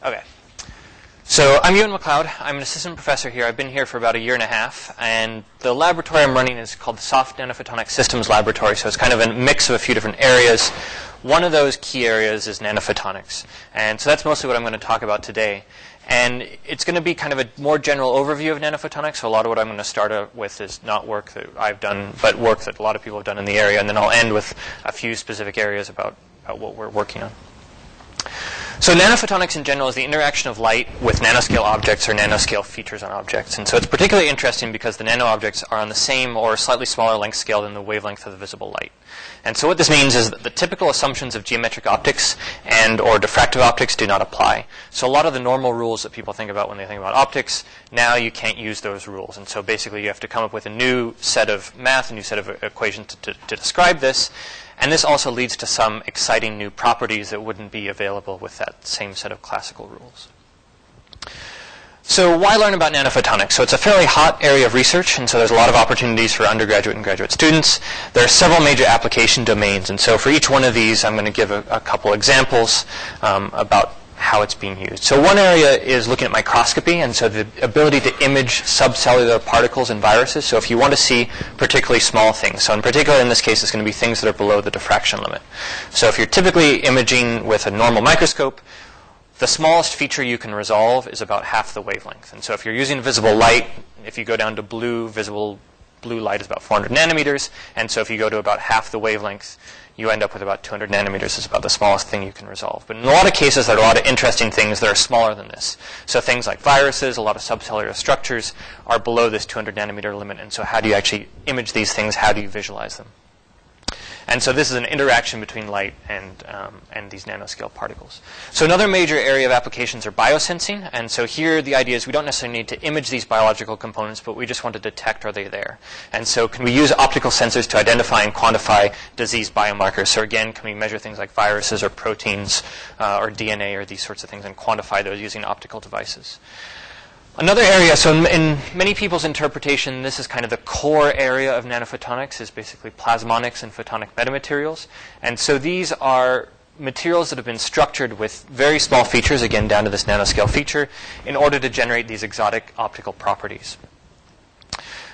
Okay. So I'm Euan McLeod. I'm an assistant professor here. I've been here for about a year and a half, and the laboratory I'm running is called the Soft Nanophotonics Systems Laboratory, so it's kind of a mix of a few different areas. One of those key areas is nanophotonics, and so that's mostly what I'm going to talk about today. And it's going to be kind of a more general overview of nanophotonics, so a lot of what I'm going to start with is not work that I've done, but work that a lot of people have done in the area, and then I'll end with a few specific areas about what we're working on. So nanophotonics in general is the interaction of light with nanoscale objects or nanoscale features on objects. And so it's particularly interesting because the nano objects are on the same or slightly smaller length scale than the wavelength of the visible light. And so what this means is that the typical assumptions of geometric optics and or diffractive optics do not apply. So a lot of the normal rules that people think about when they think about optics, now you can't use those rules. And so basically you have to come up with a new set of math, a new set of equations to describe this. And this also leads to some exciting new properties that wouldn't be available with that same set of classical rules. So why learn about nanophotonics? So it's a fairly hot area of research, and so there's a lot of opportunities for undergraduate and graduate students. There are several major application domains, and so for each one of these, I'm going to give a couple examples about how it's being used. So one area is looking at microscopy, and so the ability to image subcellular particles and viruses. So if you want to see particularly small things, so in particular in this case it's going to be things that are below the diffraction limit. So if you're typically imaging with a normal microscope, the smallest feature you can resolve is about half the wavelength. And so if you're using visible light, if you go down to visible blue light is about 400 nanometers, and so if you go to about half the wavelength, you end up with about 200 nanometers is about the smallest thing you can resolve. But in a lot of cases, there are a lot of interesting things that are smaller than this. So things like viruses, a lot of subcellular structures are below this 200 nanometer limit. And so how do you actually image these things? How do you visualize them? And so this is an interaction between light and these nanoscale particles. So another major area of applications are biosensing. And so here the idea is we don't necessarily need to image these biological components, but we just want to detect are they there. And so can we use optical sensors to identify and quantify disease biomarkers? So again, can we measure things like viruses or proteins or DNA or these sorts of things and quantify those using optical devices? Another area, so in many people's interpretation, this is kind of the core area of nanophotonics, is basically plasmonics and photonic metamaterials. And so these are materials that have been structured with very small features, again down to this nanoscale feature, in order to generate these exotic optical properties.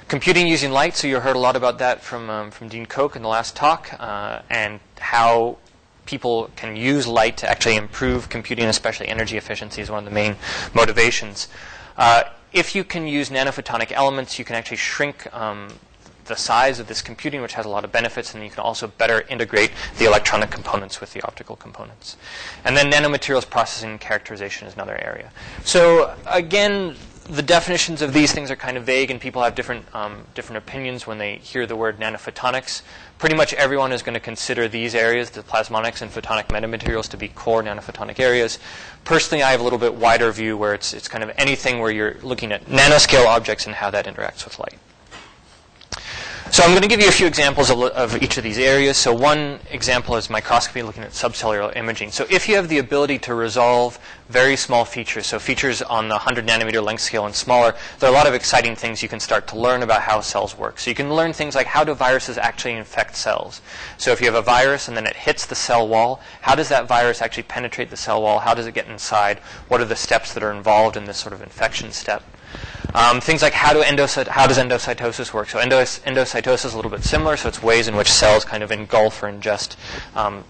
Computing using light, so you heard a lot about that from Dean Koch in the last talk, and how people can use light to actually improve computing, especially energy efficiency is one of the main motivations. If you can use nanophotonic elements, you can actually shrink the size of this computing, which has a lot of benefits, and you can also better integrate the electronic components with the optical components. And then nanomaterials processing and characterization is another area. So again, the definitions of these things are kind of vague, and people have different opinions when they hear the word nanophotonics. Pretty much everyone is going to consider these areas, the plasmonics and photonic metamaterials, to be core nanophotonic areas. Personally, I have a little bit wider view where it's kind of anything where you're looking at nanoscale objects and how that interacts with light. So I'm going to give you a few examples of each of these areas. So one example is microscopy, looking at subcellular imaging. So if you have the ability to resolve very small features, so features on the 100 nanometer length scale and smaller, there are a lot of exciting things you can start to learn about how cells work. So you can learn things like how do viruses actually infect cells. So if you have a virus and then it hits the cell wall, how does that virus actually penetrate the cell wall? How does it get inside? What are the steps that are involved in this sort of infection step? Things like how does endocytosis work? So endocytosis is a little bit similar, so it's ways in which cells kind of engulf or ingest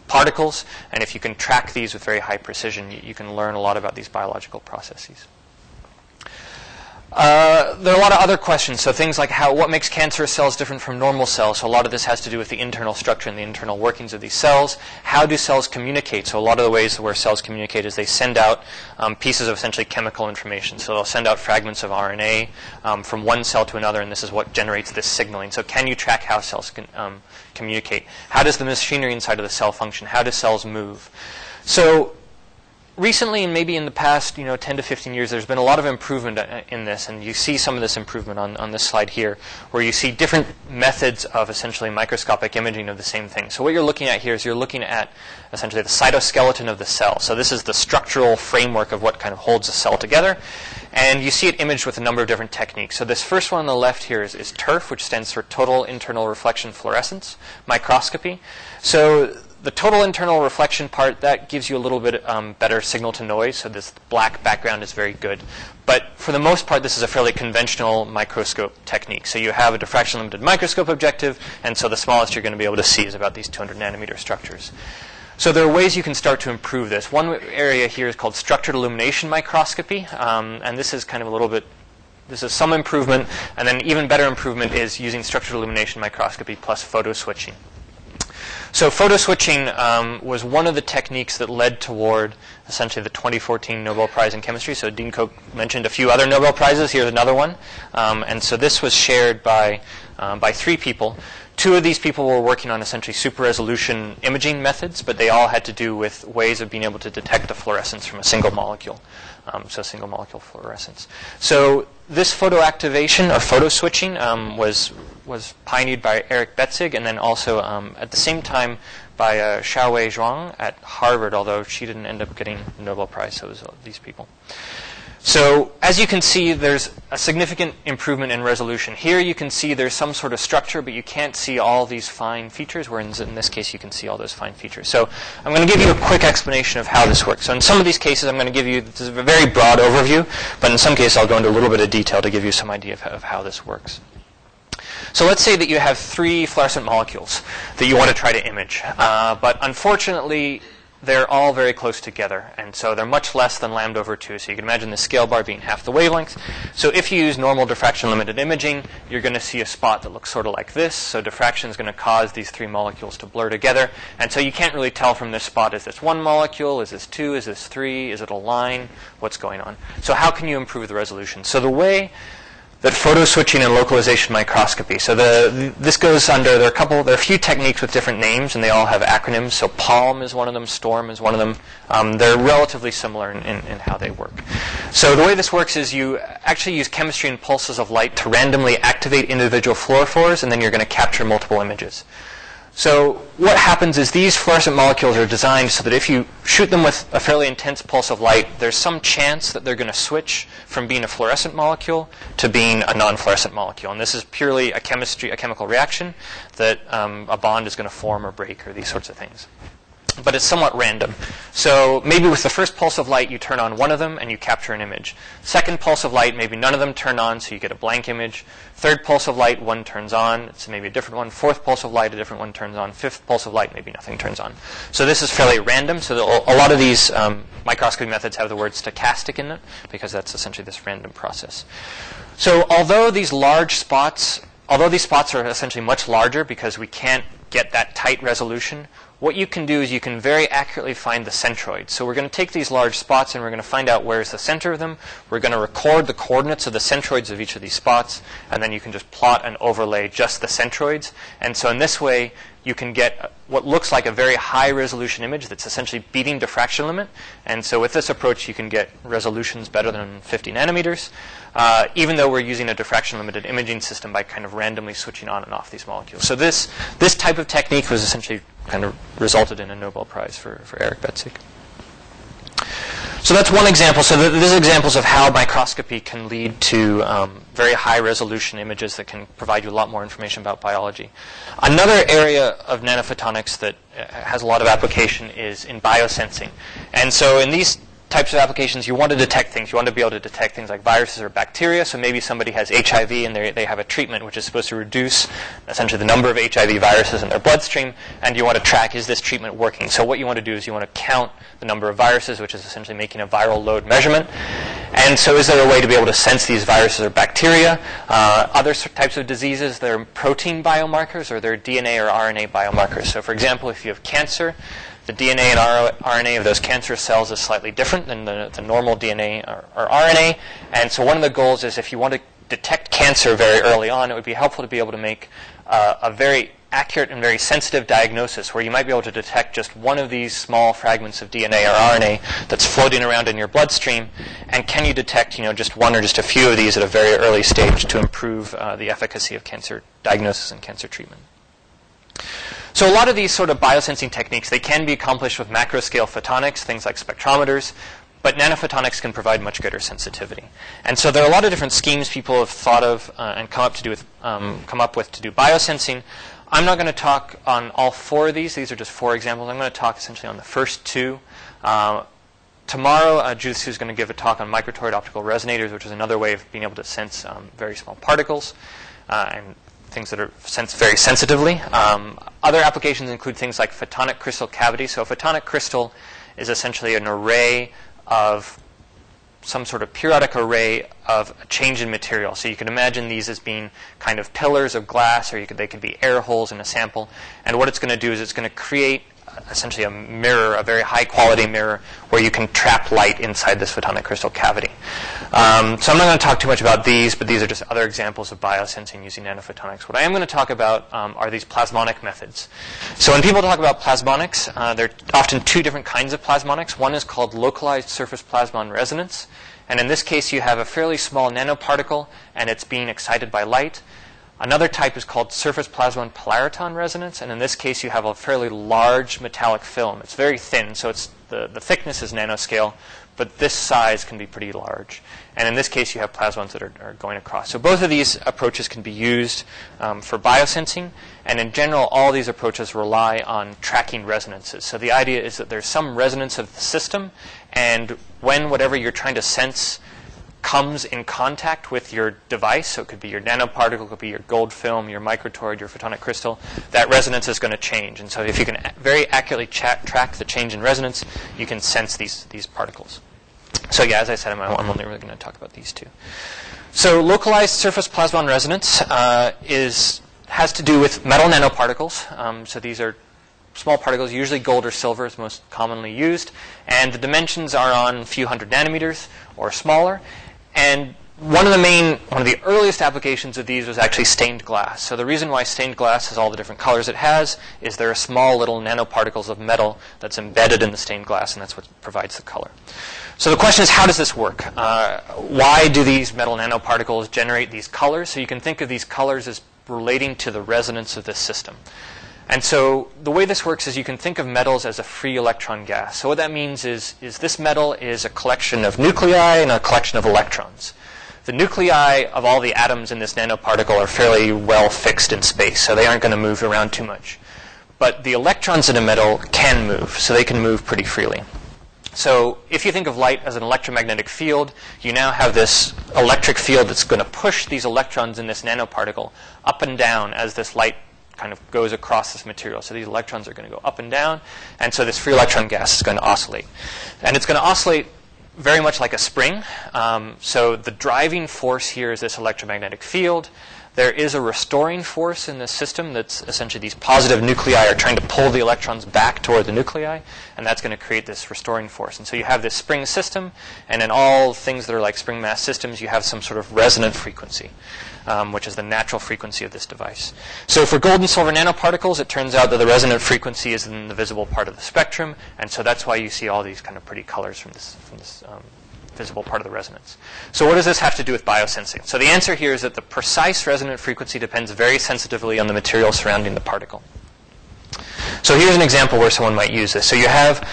particles. And if you can track these with very high precision, you can learn a lot about these biological processes. There are a lot of other questions. So things like what makes cancerous cells different from normal cells? So a lot of this has to do with the internal structure and the internal workings of these cells. How do cells communicate? So a lot of the ways where cells communicate is they send out pieces of essentially chemical information. So they'll send out fragments of RNA from one cell to another, and this is what generates this signaling. So can you track how cells can communicate? How does the machinery inside of the cell function? How do cells move? So recently, and maybe in the past 10 to 15 years, there's been a lot of improvement in this, and you see some of this improvement on this slide here, where you see different methods of essentially microscopic imaging of the same thing. So what you're looking at here is you're looking at essentially the cytoskeleton of the cell. So this is the structural framework of what kind of holds a cell together, and you see it imaged with a number of different techniques. So this first one on the left here is TIRF, which stands for Total Internal Reflection Fluorescence microscopy. So the total internal reflection part, that gives you a little bit better signal to noise, so this black background is very good. But for the most part, this is a fairly conventional microscope technique. So you have a diffraction-limited microscope objective, and so the smallest you're going to be able to see is about these 200 nanometer structures. So there are ways you can start to improve this. One area here is called structured illumination microscopy, and this is kind of a little bit, this is some improvement, and then even better improvement is using structured illumination microscopy plus photo switching. So photo switching was one of the techniques that led toward essentially the 2014 Nobel Prize in Chemistry. So Dean Koch mentioned a few other Nobel Prizes. Here's another one. And so this was shared by 3 people. 2 of these people were working on essentially super resolution imaging methods, but they all had to do with ways of being able to detect the fluorescence from a single molecule. So single molecule fluorescence. So this photoactivation or photo switching was pioneered by Eric Betzig, and then also at the same time by Xiaowei Zhuang at Harvard, although she didn't end up getting the Nobel Prize, so it was these people. So as you can see, there's a significant improvement in resolution. Here you can see there's some sort of structure, but you can't see all these fine features, whereas in this case you can see all those fine features. So I'm going to give you a quick explanation of how this works. So in some of these cases I'm going to give you, this is a very broad overview, but in some cases I'll go into a little bit of detail to give you some idea of how this works. So let's say that you have 3 fluorescent molecules that you want to try to image, but unfortunately they're all very close together, and so they're much less than lambda over 2. So you can imagine the scale bar being half the wavelength. So if you use normal diffraction-limited imaging, you're going to see a spot that looks sort of like this. So diffraction is going to cause these 3 molecules to blur together, and so you can't really tell from this spot, is this 1 molecule, is this 2, is this 3, is it a line, what's going on? So how can you improve the resolution? So the way that photo switching and localization microscopy. So this goes under, there are a few techniques with different names, and they all have acronyms. So PALM is one of them, STORM is one of them. They're relatively similar in how they work. So the way this works is you actually use chemistry and pulses of light to randomly activate individual fluorophores, and then you're going to capture multiple images. So what happens is these fluorescent molecules are designed so that if you shoot them with a fairly intense pulse of light, there's some chance that they're going to switch from being a fluorescent molecule to being a non-fluorescent molecule. And this is purely a chemical reaction that a bond is going to form or break or these sorts of things. But it's somewhat random. So maybe with the first pulse of light, you turn on one of them and you capture an image. Second pulse of light, maybe none of them turn on, so you get a blank image. Third pulse of light, one turns on, it's maybe a different one. Fourth pulse of light, a different one turns on. Fifth pulse of light, maybe nothing turns on. So this is fairly random. So a lot of these microscopy methods have the word stochastic in it, because that's essentially this random process. So although these spots are essentially much larger because we can't get that tight resolution, what you can do is you can very accurately find the centroids. So we're going to take these large spots and we're going to find out where's the center of them. We're going to record the coordinates of the centroids of each of these spots, and then you can just plot and overlay just the centroids. And so in this way, you can get what looks like a very high resolution image that's essentially beating diffraction limit. And so with this approach, you can get resolutions better than 50 nanometers, even though we're using a diffraction limited imaging system by kind of randomly switching on and off these molecules. So this type of technique was essentially kind of resulted in a Nobel Prize for Eric Betzig. So that's one example. So these are examples of how microscopy can lead to very high resolution images that can provide you a lot more information about biology. Another area of nanophotonics that has a lot of application is in biosensing. And so in these types of applications, you want to detect things. You want to be able to detect things like viruses or bacteria. So maybe somebody has HIV and they have a treatment which is supposed to reduce essentially the number of HIV viruses in their bloodstream, and you want to track, is this treatment working? So what you want to do is you want to count the number of viruses, which is essentially making a viral load measurement. And so is there a way to be able to sense these viruses or bacteria? Other types of diseases, they're protein biomarkers or they're DNA or RNA biomarkers. So for example, if you have cancer, the DNA and RNA of those cancer cells is slightly different than the normal DNA or RNA. And so one of the goals is if you want to detect cancer very early on, it would be helpful to be able to make a very accurate and very sensitive diagnosis where you might be able to detect just one of these small fragments of DNA or RNA that's floating around in your bloodstream. And can you detect just one or just a few of these at a very early stage to improve the efficacy of cancer diagnosis and cancer treatment? So a lot of these sort of biosensing techniques, they can be accomplished with macro-scale photonics, things like spectrometers, but nanophotonics can provide much greater sensitivity. And so there are a lot of different schemes people have thought of and come up with to do biosensing. I'm not going to talk on all 4 of these. These are just 4 examples. I'm going to talk essentially on the first 2. Tomorrow, Judith is going to give a talk on microtoroid optical resonators, which is another way of being able to sense very small particles and things that are sensed very sensitively. Other applications include things like photonic crystal cavity. So a photonic crystal is essentially an array of some sort of periodic array of a change in material. So you can imagine these as being kind of pillars of glass, or they could be air holes in a sample. And what it's going to do is it's going to create essentially a mirror, a very high-quality mirror, where you can trap light inside this photonic crystal cavity. So I'm not going to talk too much about these, but these are just other examples of biosensing using nanophotonics. What I am going to talk about are these plasmonic methods. So when people talk about plasmonics, there are often 2 different kinds of plasmonics. One is called localized surface plasmon resonance. And in this case, you have a fairly small nanoparticle, and it's being excited by light. Another type is called surface plasmon polariton resonance, and in this case you have a fairly large metallic film. It's very thin, so the thickness is nanoscale, but this size can be pretty large. And in this case you have plasmons that are going across. So both of these approaches can be used for biosensing, and in general all these approaches rely on tracking resonances. So the idea is that there's some resonance of the system, and when whatever you're trying to sense comes in contact with your device, so it could be your nanoparticle, it could be your gold film, your microtoroid, your photonic crystal, that resonance is going to change. And so if you can very accurately track the change in resonance, you can sense these particles. So yeah, as I said, I'm only really going to talk about these 2. So localized surface plasmon resonance has to do with metal nanoparticles. So these are small particles, usually gold or silver is most commonly used, and the dimensions are on a few hundred nanometers or smaller. And one of the earliest applications of these was actually stained glass. So the reason why stained glass has all the different colors it has is there are small little nanoparticles of metal that's embedded in the stained glass, and that's what provides the color. So the question is, how does this work? Why do these metal nanoparticles generate these colors? So you can think of these colors as relating to the resonance of this system. And so the way this works is you can think of metals as a free electron gas. So what that means is this metal is a collection of nuclei and a collection of electrons. The nuclei of all the atoms in this nanoparticle are fairly well fixed in space, so they aren't going to move around too much. But the electrons in a metal can move, so they can move pretty freely. So if you think of light as an electromagnetic field, you now have this electric field that's going to push these electrons in this nanoparticle up and down as this light kind of goes across this material. So these electrons are going to go up and down, and so this free electron gas is going to oscillate. And it's going to oscillate very much like a spring. So the driving force here is this electromagnetic field. There is a restoring force in this system that's essentially these positive nuclei are trying to pull the electrons back toward the nuclei, and that's going to create this restoring force. And so you have this spring system, and in all things that are like spring mass systems, you have some sort of resonant frequency, which is the natural frequency of this device. So for gold and silver nanoparticles, it turns out that the resonant frequency is in the visible part of the spectrum, and so that's why you see all these kind of pretty colors from this visible part of the resonance. So what does this have to do with biosensing? So the answer here is that the precise resonant frequency depends very sensitively on the material surrounding the particle. So here's an example where someone might use this. So you have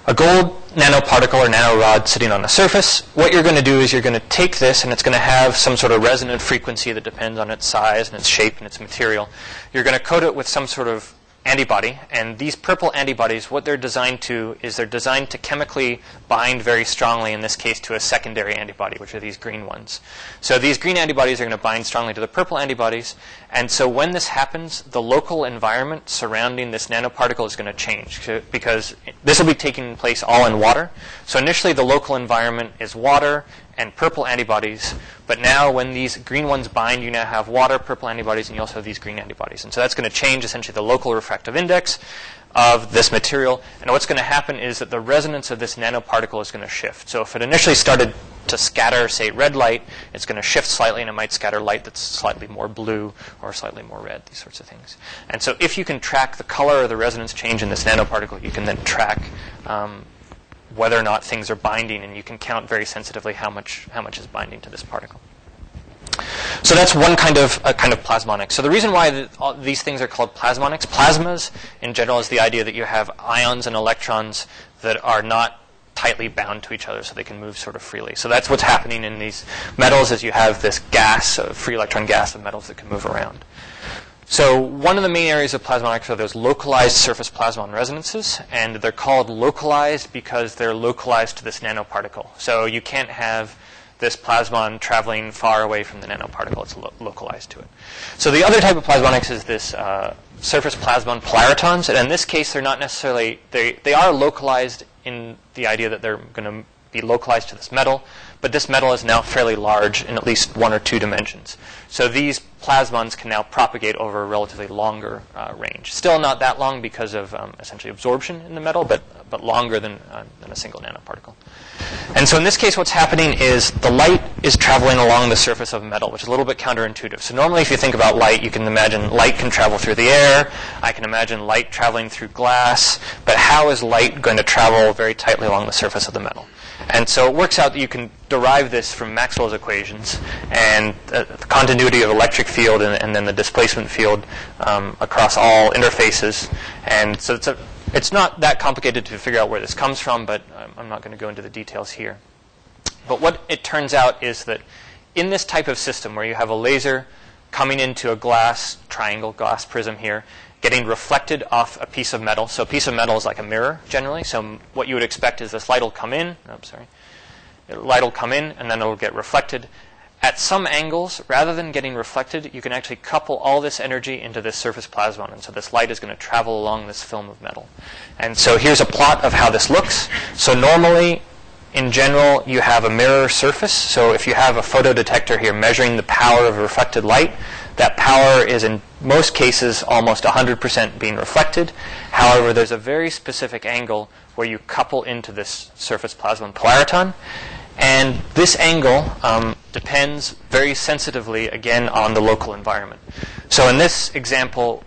a gold nanoparticle or nanorod sitting on a surface. What you're going to do is you're going to take this, and it's going to have some sort of resonant frequency that depends on its size and its shape and its material. You're going to coat it with some sort of antibody, and these purple antibodies, what they're designed to is they're designed to chemically bind very strongly, in this case to a secondary antibody, which are these green ones. So these green antibodies are going to bind strongly to the purple antibodies, and so when this happens, the local environment surrounding this nanoparticle is going to change, because this will be taking place all in water. So initially the local environment is water and purple antibodies, but now when these green ones bind, you now have water, purple antibodies, and you also have these green antibodies. And so that's going to change essentially the local refractive index of this material. And what's going to happen is that the resonance of this nanoparticle is going to shift. So if it initially started to scatter, say, red light, it's going to shift slightly, and it might scatter light that's slightly more blue or slightly more red, these sorts of things. And so if you can track the color or the resonance change in this nanoparticle, you can then track whether or not things are binding, and you can count very sensitively how much is binding to this particle. So that's one kind of plasmonics. So the reason why these things are called plasmonics, plasmas in general, is the idea that you have ions and electrons that are not tightly bound to each other, so they can move sort of freely. So that's what's happening in these metals, is you have this gas, free electron gas of metals that can move around. So one of the main areas of plasmonics are those localized surface plasmon resonances, and they're called localized because they're localized to this nanoparticle. So you can't have this plasmon traveling far away from the nanoparticle. It's localized to it. So the other type of plasmonics is this surface plasmon polaritons, and in this case, they're not necessarily, they are localized in the idea that they're going to be localized to this metal, but this metal is now fairly large in at least 1 or 2 dimensions. So these plasmons can now propagate over a relatively longer range. Still not that long because of essentially absorption in the metal, but longer than a single nanoparticle. And so in this case, what's happening is the light is traveling along the surface of metal, which is a little bit counterintuitive. So normally if you think about light, you can imagine light can travel through the air. I can imagine light traveling through glass. But how is light going to travel very tightly along the surface of the metal? And so it works out that you can derive this from Maxwell's equations and the continuity of electric field and then the displacement field across all interfaces. And so it's not that complicated to figure out where this comes from, but I'm not going to go into the details here. But what it turns out is that in this type of system where you have a laser coming into a glass, triangle glass prism here, getting reflected off a piece of metal. So a piece of metal is like a mirror, generally. So what you would expect is this light will come in. Light will come in, and then it'll get reflected. At some angles, rather than getting reflected, you can actually couple all this energy into this surface plasmon. And so this light is going to travel along this film of metal. And so here's a plot of how this looks. So normally, in general, you have a mirror surface. So if you have a photodetector here measuring the power of reflected light, that power is in most cases almost 100% being reflected. However, there's a very specific angle where you couple into this surface plasmon polariton. And this angle depends very sensitively, again, on the local environment. So in this example,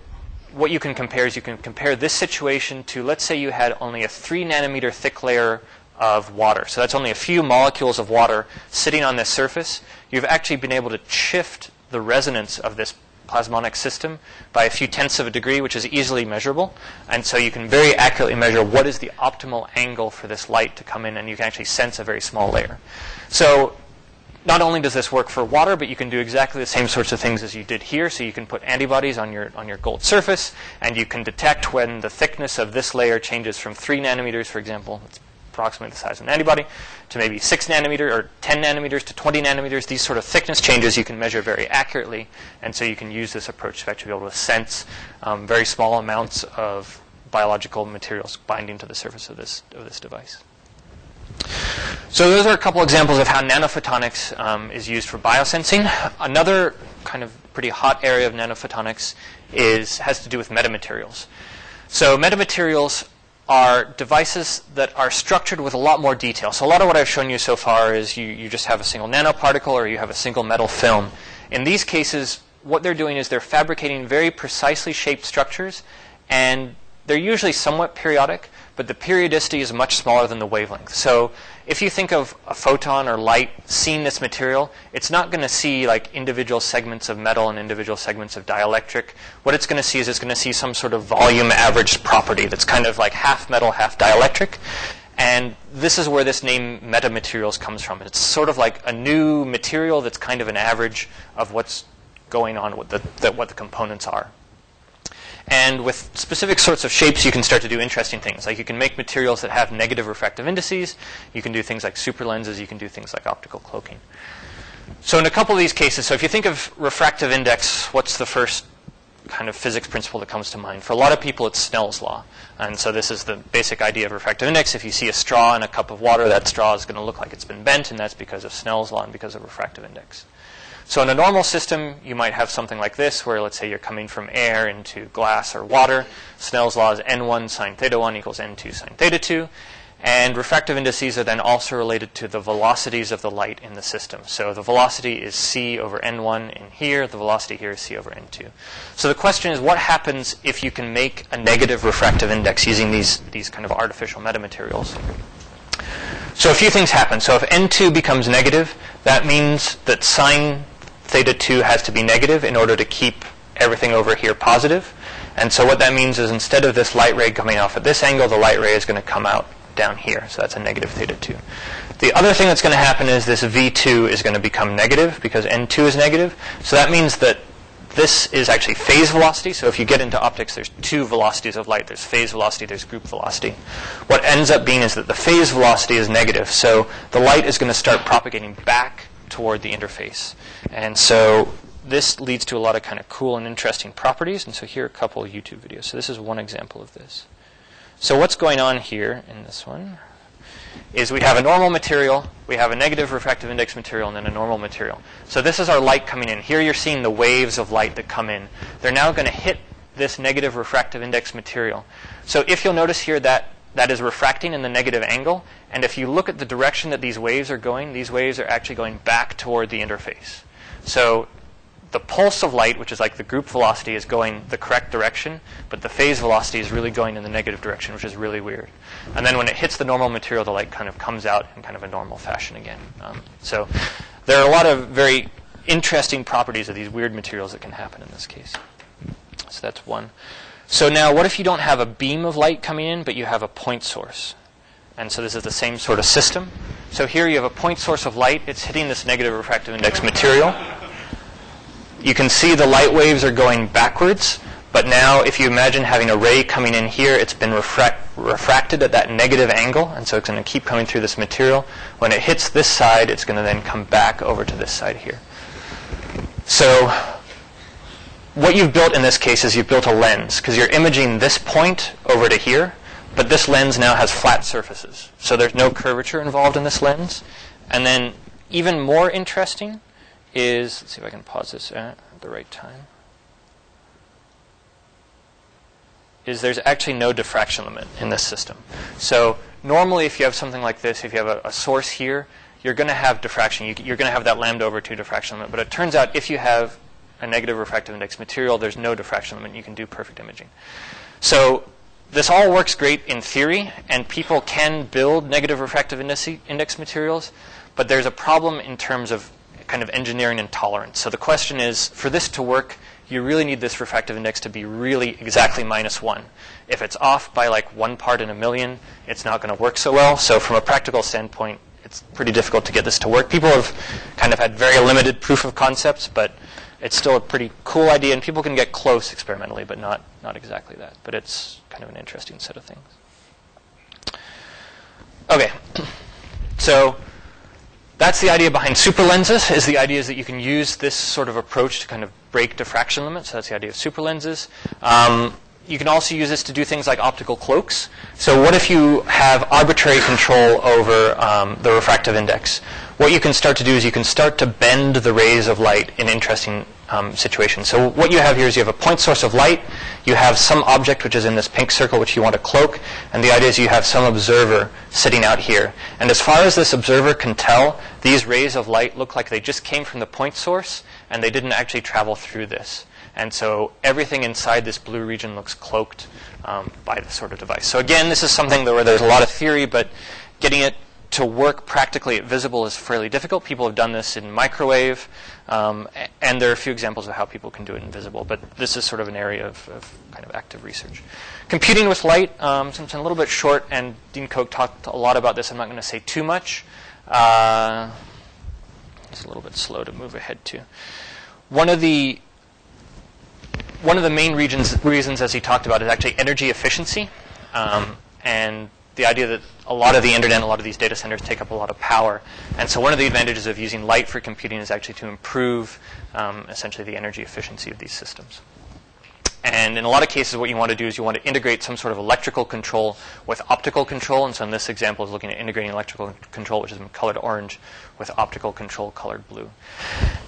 what you can compare is you can compare this situation to, let's say you had only a 3 nanometer thick layer of water. So that's only a few molecules of water sitting on this surface. You've actually been able to shift the resonance of this plasmonic system by a few tenths of a degree, which is easily measurable. And so you can very accurately measure what is the optimal angle for this light to come in, and you can actually sense a very small layer. So not only does this work for water, but you can do exactly the same sorts of things as you did here. So you can put antibodies on your gold surface, and you can detect when the thickness of this layer changes from 3 nanometers, for example, it's approximately the size of an antibody, to maybe 6 nanometers or 10 nanometers to 20 nanometers. These sort of thickness changes you can measure very accurately, and so you can use this approach to actually be able to sense very small amounts of biological materials binding to the surface of this device. So those are a couple examples of how nanophotonics is used for biosensing. Another kind of pretty hot area of nanophotonics has to do with metamaterials. So metamaterials are devices that are structured with a lot more detail. So a lot of what I've shown you so far is you just have a single nanoparticle or you have a single metal film. In these cases, what they're doing is they're fabricating very precisely shaped structures, and they're usually somewhat periodic, but the periodicity is much smaller than the wavelength. So if you think of a photon or light seeing this material, it's not going to see like individual segments of metal and individual segments of dielectric. What it's going to see is it's going to see some sort of volume averaged property that's kind of like half metal, half dielectric. And this is where this name metamaterials comes from. It's sort of like a new material that's kind of an average of what's going on with what the components are. And with specific sorts of shapes, you can start to do interesting things. Like you can make materials that have negative refractive indices. You can do things like superlenses. You can do things like optical cloaking. So in a couple of these cases, so if you think of refractive index, what's the first kind of physics principle that comes to mind? For a lot of people, it's Snell's law. And so this is the basic idea of refractive index. If you see a straw in a cup of water, that straw is going to look like it's been bent, and that's because of Snell's law and because of refractive index. So in a normal system, you might have something like this, where let's say you're coming from air into glass or water. Snell's law is n1 sine theta 1 equals n2 sine theta 2. And refractive indices are then also related to the velocities of the light in the system. So the velocity is c over n1 in here. The velocity here is c over n2. So the question is, what happens if you can make a negative refractive index using these kind of artificial metamaterials? So a few things happen. So if n2 becomes negative, that means that sine theta 2 has to be negative in order to keep everything over here positive. And so what that means is instead of this light ray coming off at this angle, the light ray is going to come out down here. So that's a negative theta 2. The other thing that's going to happen is this V2 is going to become negative because N2 is negative. So that means that This is actually phase velocity. So if you get into optics, there's two velocities of light. There's phase velocity, there's group velocity. What ends up being is that the phase velocity is negative. So the light is going to start propagating back toward the interface. And so this leads to a lot of kind of cool and interesting properties. And so here are a couple of YouTube videos. So this is one example of this. So what's going on here in this one is we have a normal material, we have a negative refractive index material, and then a normal material. So this is our light coming in. Here you're seeing the waves of light that come in. They're now going to hit this negative refractive index material. So if you'll notice here that is refracting in the negative angle, and if you look at the direction that these waves are going, these waves are actually going back toward the interface. So the pulse of light, which is like the group velocity, is going the correct direction, but the phase velocity is really going in the negative direction, which is really weird. And then when it hits the normal material, the light kind of comes out in kind of a normal fashion again. So there are a lot of very interesting properties of these weird materials that can happen in this case. So that's one. So now what if you don't have a beam of light coming in, but you have a point source? And so this is the same sort of system. So here you have a point source of light. It's hitting this negative refractive index material. You can see the light waves are going backwards, but now if you imagine having a ray coming in here, it's been refracted at that negative angle, and so it's going to keep coming through this material. When it hits this side, it's going to then come back over to this side here. So what you've built in this case is you've built a lens, because you're imaging this point over to here, but this lens now has flat surfaces. So there's no curvature involved in this lens. And then even more interesting is, let's see if I can pause this at the right time, is there's actually no diffraction limit in this system. So normally if you have something like this, if you have a source here, you're going to have diffraction. You're going to have that lambda over 2 diffraction limit. But it turns out if you have a negative refractive index material, there's no diffraction limit. You can do perfect imaging. So this all works great in theory, and people can build negative refractive index materials, but there's a problem in terms of kind of engineering and tolerance. So the question is, for this to work, you really need this refractive index to be really exactly -1. If it's off by like 1 part in a million, it's not going to work so well. So from a practical standpoint, it's pretty difficult to get this to work. People have kind of had very limited proof of concepts, but it's still a pretty cool idea, and people can get close experimentally, but not exactly that. But it's kind of an interesting set of things. Okay, so that's the idea behind superlenses. Is the idea is that you can use this sort of approach to kind of break diffraction limits. So that's the idea of superlenses. You can also use this to do things like optical cloaks. So what if you have arbitrary control over the refractive index? What you can start to do is you can start to bend the rays of light in interesting situations. So what you have here is you have a point source of light. You have some object which is in this pink circle which you want to cloak. And the idea is you have some observer sitting out here. And as far as this observer can tell, these rays of light look like they just came from the point source and they didn't actually travel through this. And so everything inside this blue region looks cloaked by this sort of device. So again, this is something where there's a lot of theory, but getting it to work practically at visible is fairly difficult. People have done this in microwave, and there are a few examples of how people can do it in visible. But this is sort of an area of kind of active research. Computing with light, since I'm a little bit short, and Dean Koch talked a lot about this, I'm not going to say too much. It's a little bit slow to move ahead to. One of the main reasons, as he talked about, is actually energy efficiency, and the idea that a lot of the internet, a lot of these data centers take up a lot of power. And so one of the advantages of using light for computing is actually to improve essentially the energy efficiency of these systems. And in a lot of cases, what you want to do is you want to integrate some sort of electrical control with optical control. And so in this example is looking at integrating electrical control, which is colored orange, with optical control colored blue.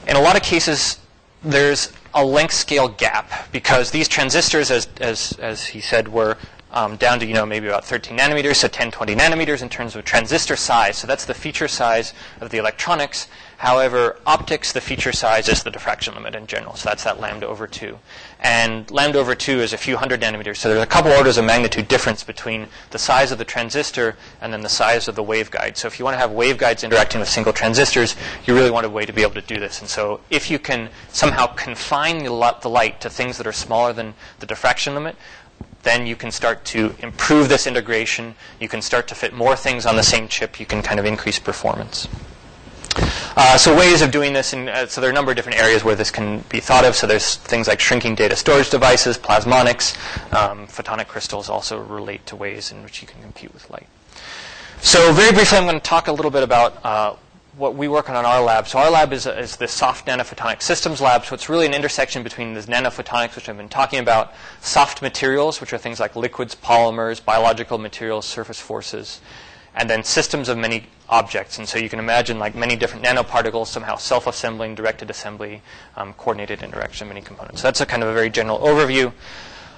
In a lot of cases, there's a length scale gap because these transistors, as he said, were down to maybe about 13 nanometers, so 10, 20 nanometers in terms of transistor size. So that's the feature size of the electronics. However, optics, the feature size is the diffraction limit in general. So that's that lambda over 2. And lambda over 2 is a few hundred nanometers. So there's a couple orders of magnitude difference between the size of the transistor and then the size of the waveguide. So if you want to have waveguides interacting with single transistors, you really want a way to be able to do this. And so if you can somehow confine the light to things that are smaller than the diffraction limit, then you can start to improve this integration. You can start to fit more things on the same chip. You can kind of increase performance. So ways of doing this, and so there are a number of different areas where this can be thought of. So there's things like shrinking data storage devices, plasmonics. Photonic crystals also relate to ways in which you can compute with light. So very briefly, I'm going to talk a little bit about what we work on in our lab. So our lab is the soft nanophotonic systems lab. So it's really an intersection between the nanophotonics, which I've been talking about, soft materials, which are things like liquids, polymers, biological materials, surface forces, and then systems of many objects. And so you can imagine like many different nanoparticles somehow self-assembling, directed assembly, coordinated interaction of many components. So that's a kind of a very general overview.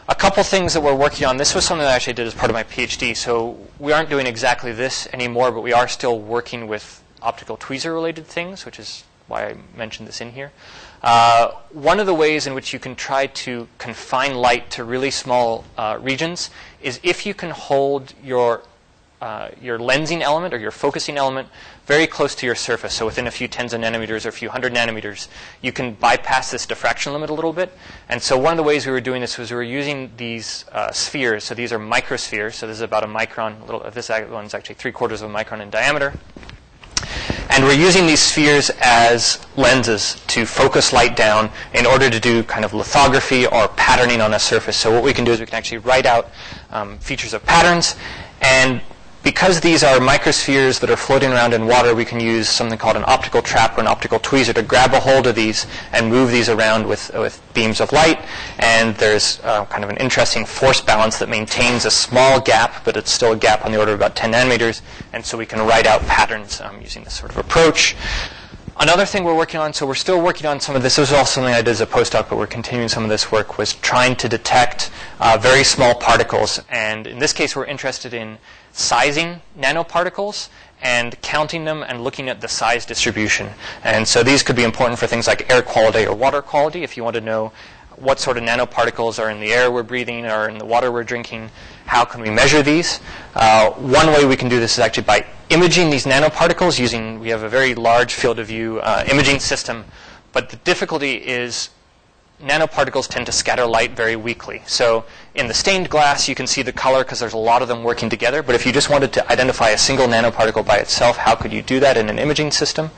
A couple things that we're working on. This was something that I actually did as part of my PhD. So we aren't doing exactly this anymore, but we are still working with optical tweezer-related things, which is why I mentioned this in here. One of the ways in which you can try to confine light to really small regions is if you can hold your lensing element or your focusing element very close to your surface, so within a few tens of nanometers or a few hundred nanometers, you can bypass this diffraction limit a little bit. And so one of the ways we were doing this was we were using these spheres. So these are microspheres. So this is about a micron. This one's actually 3/4 of a micron in diameter. And we're using these spheres as lenses to focus light down in order to do kind of lithography or patterning on a surface. So what we can do is we can actually write out features of patterns. And because these are microspheres that are floating around in water, we can use something called an optical trap or an optical tweezer to grab a hold of these and move these around with beams of light. And there's kind of an interesting force balance that maintains a small gap, but it's still a gap on the order of about 10 nanometers. And so we can write out patterns using this sort of approach. Another thing we're working on, so we're still working on some of this. This was also something I did as a postdoc, but we're continuing some of this work, was trying to detect very small particles. And in this case, we're interested in sizing nanoparticles and counting them and looking at the size distribution. And so these could be important for things like air quality or water quality. If you want to know what sort of nanoparticles are in the air we're breathing or in the water we're drinking, how can we measure these? One way we can do this is actually by imaging these nanoparticles using, we have a very large field of view imaging system. But the difficulty is nanoparticles tend to scatter light very weakly. So in the stained glass, you can see the color because there's a lot of them working together. But if you just wanted to identify a single nanoparticle by itself, how could you do that in an imaging system?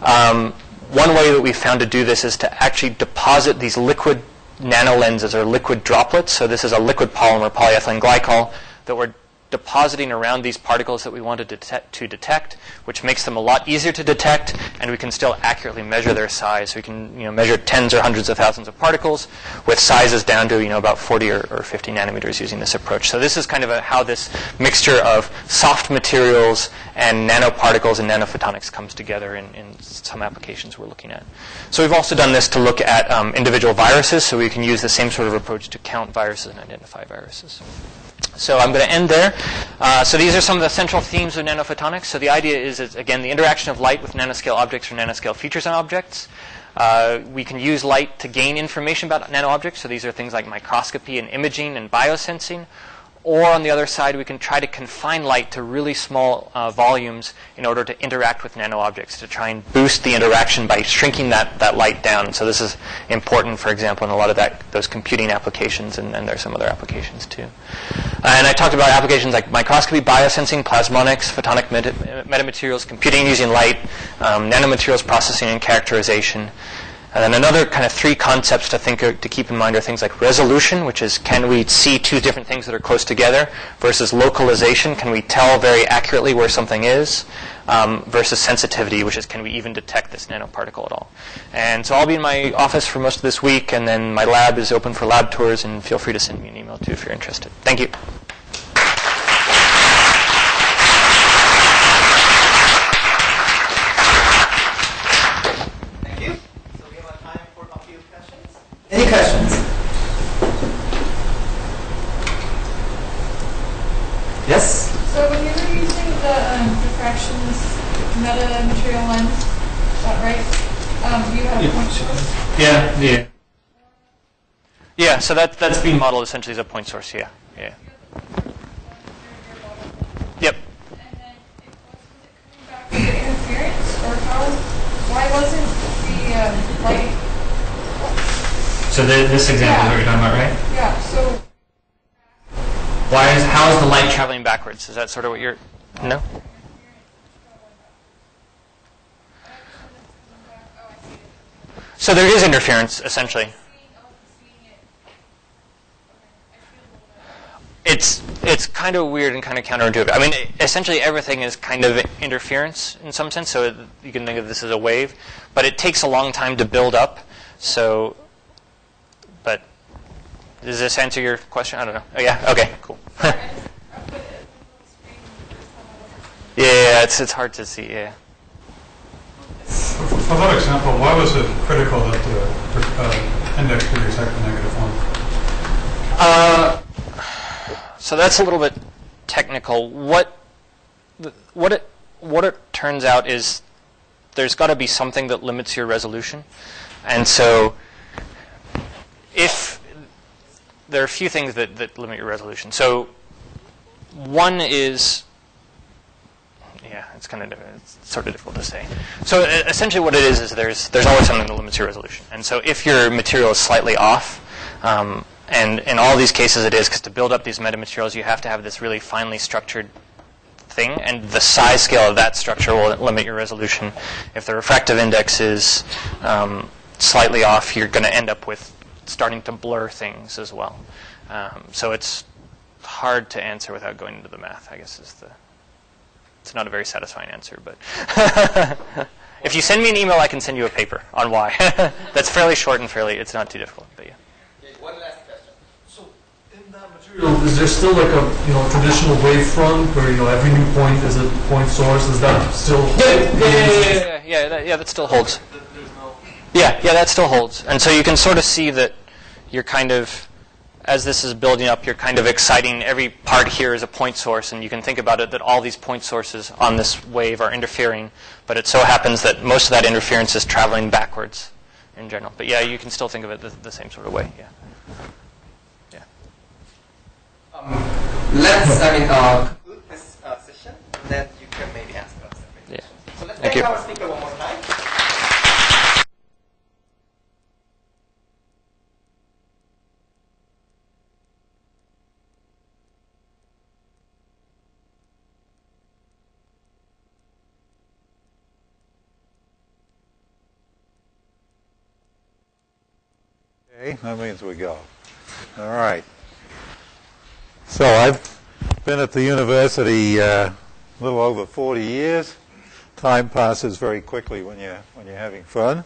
One way that we found to do this is to actually deposit these liquid nanolenses or liquid droplets. So this is a liquid polymer, polyethylene glycol, that we're depositing around these particles that we wanted to detect, which makes them a lot easier to detect, and we can still accurately measure their size. So we can measure tens or hundreds of thousands of particles with sizes down to about 40 or 50 nanometers using this approach. So this is kind of how this mixture of soft materials and nanoparticles and nanophotonics comes together in some applications we're looking at. So we've also done this to look at individual viruses, so we can use the same sort of approach to count viruses and identify viruses. So I'm going to end there. So these are some of the central themes of nanophotonics. So the idea is, again, the interaction of light with nanoscale objects or nanoscale features on objects. We can use light to gain information about nanoobjects. So these are things like microscopy and imaging and biosensing. Or on the other side, we can try to confine light to really small volumes in order to interact with nanoobjects, to try and boost the interaction by shrinking that light down. So this is important, for example, in a lot of those computing applications, and there are some other applications too. And I talked about applications like microscopy, biosensing, plasmonics, photonic metamaterials, computing using light, nanomaterials processing and characterization. And then another kind of three concepts to keep in mind are things like resolution, which is can we see two different things that are close together, versus localization, can we tell very accurately where something is, versus sensitivity, which is can we even detect this nanoparticle at all. And so I'll be in my office for most of this week, and then my lab is open for lab tours, and feel free to send me an email too if you're interested. Thank you. Any questions? Yes? So when you were using the diffractions metamaterial lens, is that right? You have a point source? Yeah. Yeah, so that's being modeled essentially as a point source, yeah. Yep. And then was it coming back with the interference, or why wasn't the light? So this example is what you're talking about, right? Yeah, so how is the light traveling backwards? Is that sort of what you're... No? So there is interference, essentially. It's kind of weird and kind of counterintuitive. I mean, essentially everything is kind of interference in some sense, so you can think of this as a wave, but it takes a long time to build up. So, but does this answer your question? I don't know. Oh, yeah? Okay, cool. Yeah, it's hard to see, yeah. For that example, why was it critical that the index be exactly -1? So that's a little bit technical. What it turns out is there's got to be something that limits your resolution, and so if there are a few things that limit your resolution. So one is, yeah, it's sort of difficult to say. So essentially what it is there's always something that limits your resolution. And so if your material is slightly off, and in all these cases it is, because to build up these metamaterials you have to have this really finely structured thing, and the size scale of that structure will limit your resolution. If the refractive index is slightly off, you're going to end up with starting to blur things as well. So it's hard to answer without going into the math, I guess it's not a very satisfying answer, but if you send me an email, I can send you a paper on why. That's fairly short and it's not too difficult, but yeah. One last question. So in that material, is there still like a traditional wavefront where every new point is a point source? Is that still? Yeah, that still holds. Yeah, that still holds, and so you can sort of see that you're kind of, as this is building up, you're kind of exciting. Every part here is a point source, and you can think about it that all these point sources on this wave are interfering, but it so happens that most of that interference is traveling backwards in general. But yeah, you can still think of it the same sort of way. Yeah. Let's conclude this session, and then you can maybe ask us. Yeah. So let's Thank thank you. our speaker one more time. Okay, that means we go. All right. So I've been at the university a little over 40 years. Time passes very quickly when you're having fun.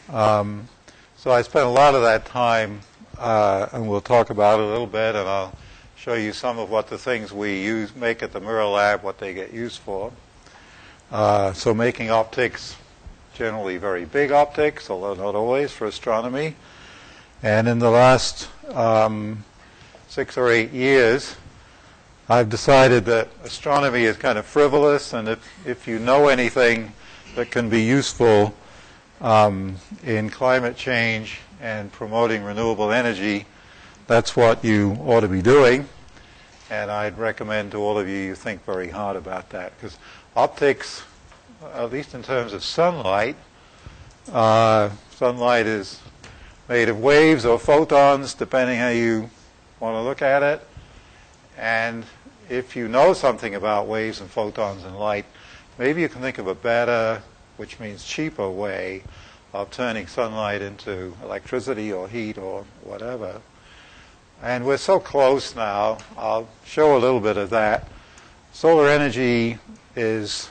So I spent a lot of that time, and we'll talk about it a little bit, and I'll show you some of what the things we make at the Mirror Lab, what they get used for. So making optics, generally very big optics, although not always for astronomy. And in the last 6 or 8 years, I've decided that astronomy is kind of frivolous, and if you know anything that can be useful in climate change and promoting renewable energy, that's what you ought to be doing. And I'd recommend to all of you think very hard about that, because optics, at least in terms of sunlight, sunlight is made of waves or photons, depending how you want to look at it. And if you know something about waves and photons and light, maybe you can think of a better, which means cheaper, way of turning sunlight into electricity or heat or whatever. And we're so close now. I'll show a little bit of that. Solar energy is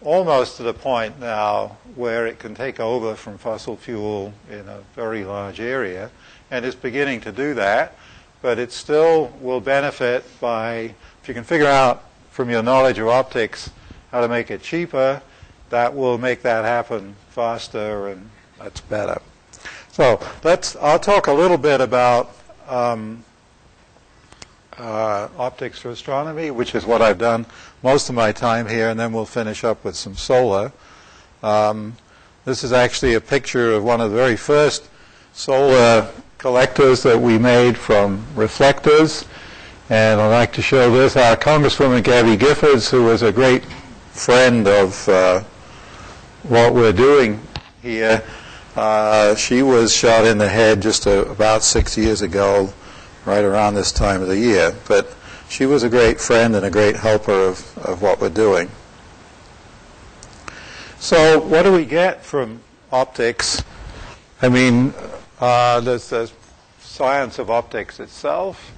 almost to the point now where it can take over from fossil fuel in a very large area, and it's beginning to do that, but it still will benefit by, if you can figure out from your knowledge of optics how to make it cheaper, that will make that happen faster, and that's better. So I'll talk a little bit about optics for astronomy, which is what I've done most of my time here, and then we'll finish up with some solar. This is actually a picture of one of the very first solar collectors that we made from reflectors, and I'd like to show this. Our Congresswoman Gabby Giffords, who was a great friend of what we're doing here, she was shot in the head just about 6 years ago, right around this time of the year. But she was a great friend and a great helper of what we're doing. So what do we get from optics? I mean, there's the science of optics itself,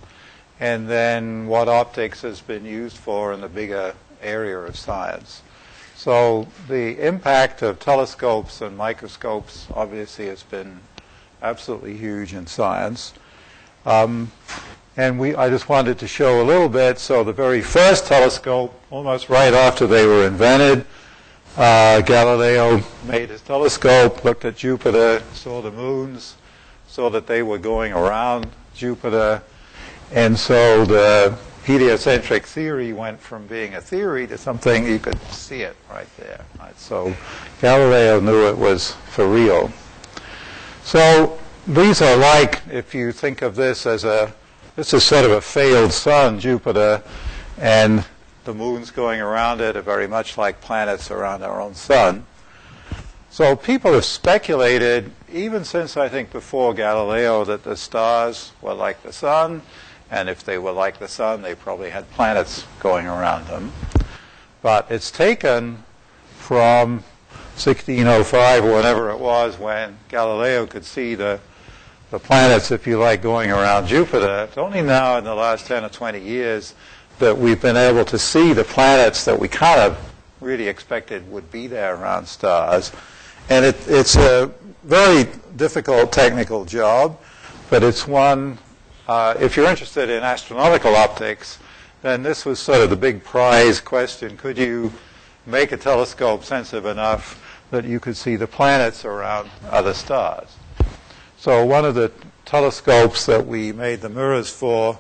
and then what optics has been used for in the bigger area of science. So the impact of telescopes and microscopes obviously has been absolutely huge in science. And I just wanted to show a little bit. So the very first telescope, almost right after they were invented, Galileo made his telescope, looked at Jupiter, saw the moons, saw that they were going around Jupiter. And so the heliocentric theory went from being a theory to something you could see it right there. Right? So Galileo knew it was for real. So these are like, if you think of this as this is sort of a failed sun, Jupiter, and the moons going around it are very much like planets around our own sun. So people have speculated, even since I think before Galileo, that the stars were like the sun, and if they were like the sun, they probably had planets going around them. But it's taken from 1605 or whenever it was when Galileo could see the planets, if you like, going around Jupiter. It's only now in the last 10 or 20 years that we've been able to see the planets that we kind of really expected would be there around stars. And it's a very difficult technical job, but it's one, if you're interested in astronomical optics, then this was sort of the big prize question. Could you make a telescope sensitive enough that you could see the planets around other stars? So one of the telescopes that we made the mirrors for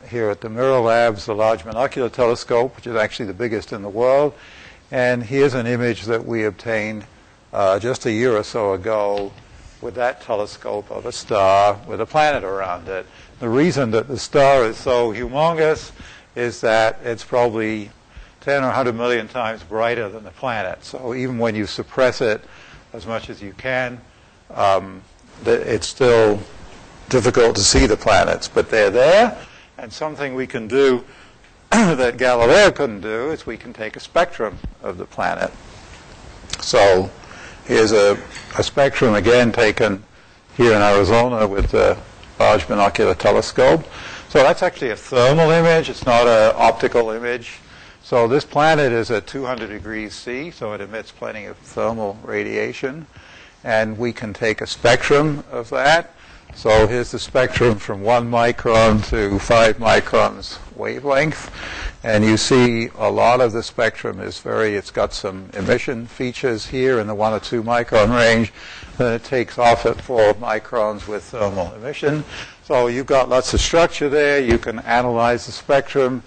here at the Mirror Labs, the Large Monocular Telescope, which is actually the biggest in the world. And here's an image that we obtained just a year or so ago with that telescope of a star with a planet around it. The reason that the star is so humongous is that it's probably 10 or 100 million times brighter than the planet. So even when you suppress it as much as you can, it's still difficult to see the planets. But they're there, and something we can do that Galileo couldn't do is we can take a spectrum of the planet. So here's a spectrum, again, taken here in Arizona with the Large Monocular Telescope. So that's actually a thermal image. It's not an optical image. So this planet is at 200 degrees C, so it emits plenty of thermal radiation. And we can take a spectrum of that. So here's the spectrum from 1 micron to 5 microns wavelength. And you see a lot of the spectrum is it's got some emission features here in the 1 or 2 micron range. Then it takes off at 4 microns with thermal emission. So you've got lots of structure there. You can analyze the spectrum,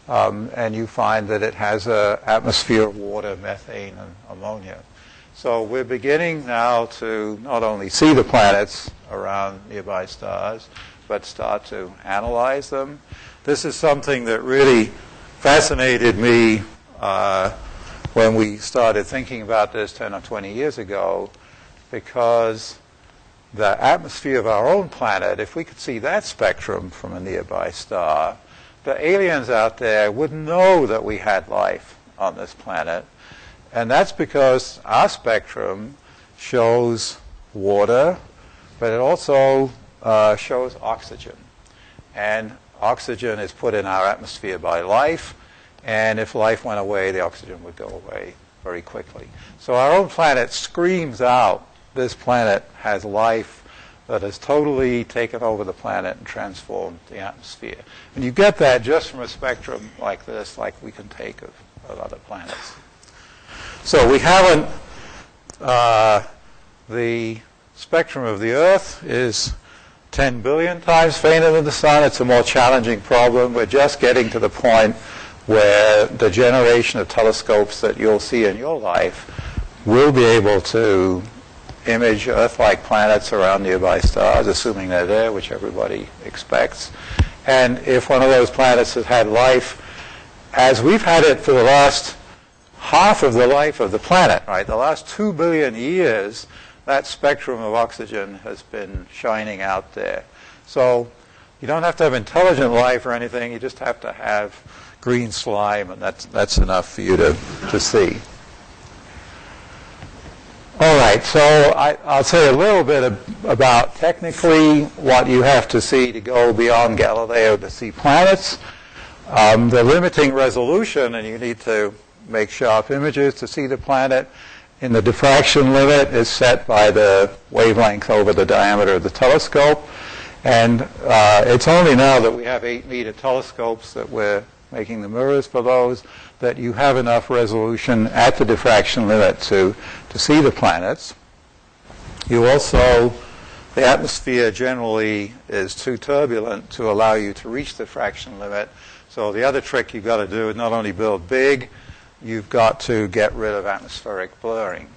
and you find that it has an atmosphere of water, methane, and ammonia. So we're beginning now to not only see the planets around nearby stars, but start to analyze them. This is something that really fascinated me when we started thinking about this 10 or 20 years ago, because the atmosphere of our own planet, if we could see that spectrum from a nearby star, the aliens out there would know that we had life on this planet. And that's because our spectrum shows water, but it also shows oxygen. And oxygen is put in our atmosphere by life, and if life went away, the oxygen would go away very quickly. So our own planet screams out, this planet has life that has totally taken over the planet and transformed the atmosphere. And you get that just from a spectrum like this, like we can take of other planets. So we haven't, the spectrum of the Earth is 10 billion times fainter than the sun. It's a more challenging problem. We're just getting to the point where the generation of telescopes that you'll see in your life will be able to image Earth-like planets around nearby stars, assuming they're there, which everybody expects. And if one of those planets has had life, as we've had it for the last half of the life of the planet, right? The last 2 billion years, that spectrum of oxygen has been shining out there. So you don't have to have intelligent life or anything. You just have to have green slime, and that's enough for you to see. All right. right, so I'll say a little bit about technically what you have to see to go beyond Galileo to see planets. The limiting resolution, and you need to make sharp images to see the planet, in the diffraction limit is set by the wavelength over the diameter of the telescope. And it's only now that we have 8-meter telescopes that we're making the mirrors for those that you have enough resolution at the diffraction limit to see the planets. You also, the atmosphere generally is too turbulent to allow you to reach the diffraction limit. So the other trick you've got to do is not only build big, you've got to get rid of atmospheric blurring.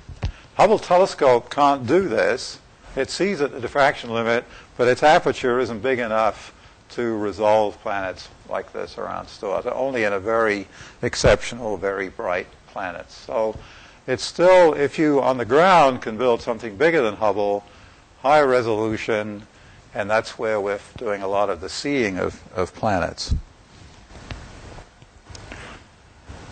Hubble telescope can't do this. It sees at the diffraction limit, but its aperture isn't big enough to resolve planets like this around stars, only in a very exceptional, very bright planets. So it's still, if you on the ground can build something bigger than Hubble, higher resolution, and that's where we're doing a lot of the seeing of planets.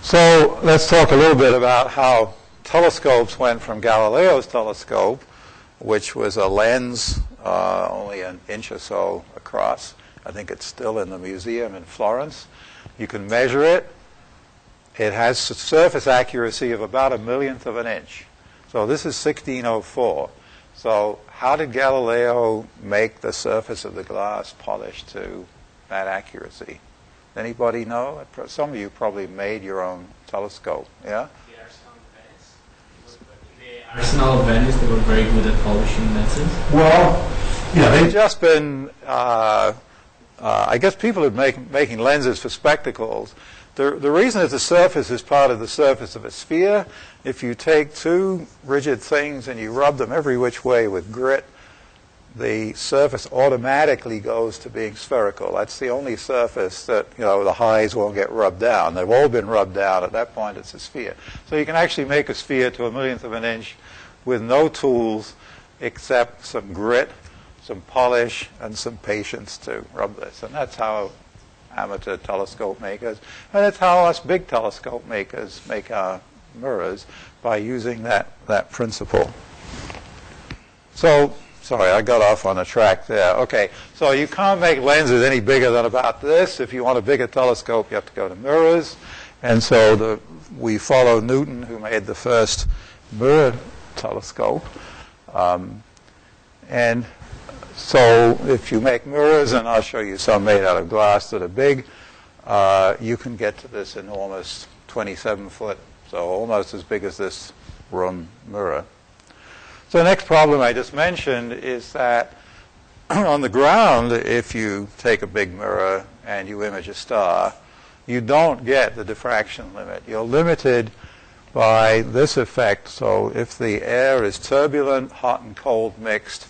So let's talk a little bit about how telescopes went from Galileo's telescope, which was a lens only an inch or so across. I think it's still in the museum in Florence. You can measure it. It has surface accuracy of about a millionth of an inch. So this is 1604. So how did Galileo make the surface of the glass polished to that accuracy? Anybody know? Some of you probably made your own telescope, yeah? The Arsenal of Venice, they were very good at polishing lenses. Well, yeah, they've just been, I guess people are making lenses for spectacles. The reason is the surface is part of the surface of a sphere. If you take two rigid things and you rub them every which way with grit, the surface automatically goes to being spherical. That's the only surface that, the highs won't get rubbed down. They've all been rubbed down. At that point, it's a sphere. So you can actually make a sphere to a millionth of an inch with no tools except some grit, some polish, and some patience to rub this. And that's how amateur telescope makers, and that's how us big telescope makers make our mirrors, by using that principle. So, sorry, I got off on a track there. Okay, so you can't make lenses any bigger than about this. If you want a bigger telescope, you have to go to mirrors. And so we follow Newton, who made the first mirror telescope. And so if you make mirrors, and I'll show you some made out of glass that are big, you can get to this enormous 27-foot, so almost as big as this room mirror. So the next problem I just mentioned is that on the ground, if you take a big mirror and you image a star, you don't get the diffraction limit. You're limited by this effect. So if the air is turbulent, hot and cold mixed,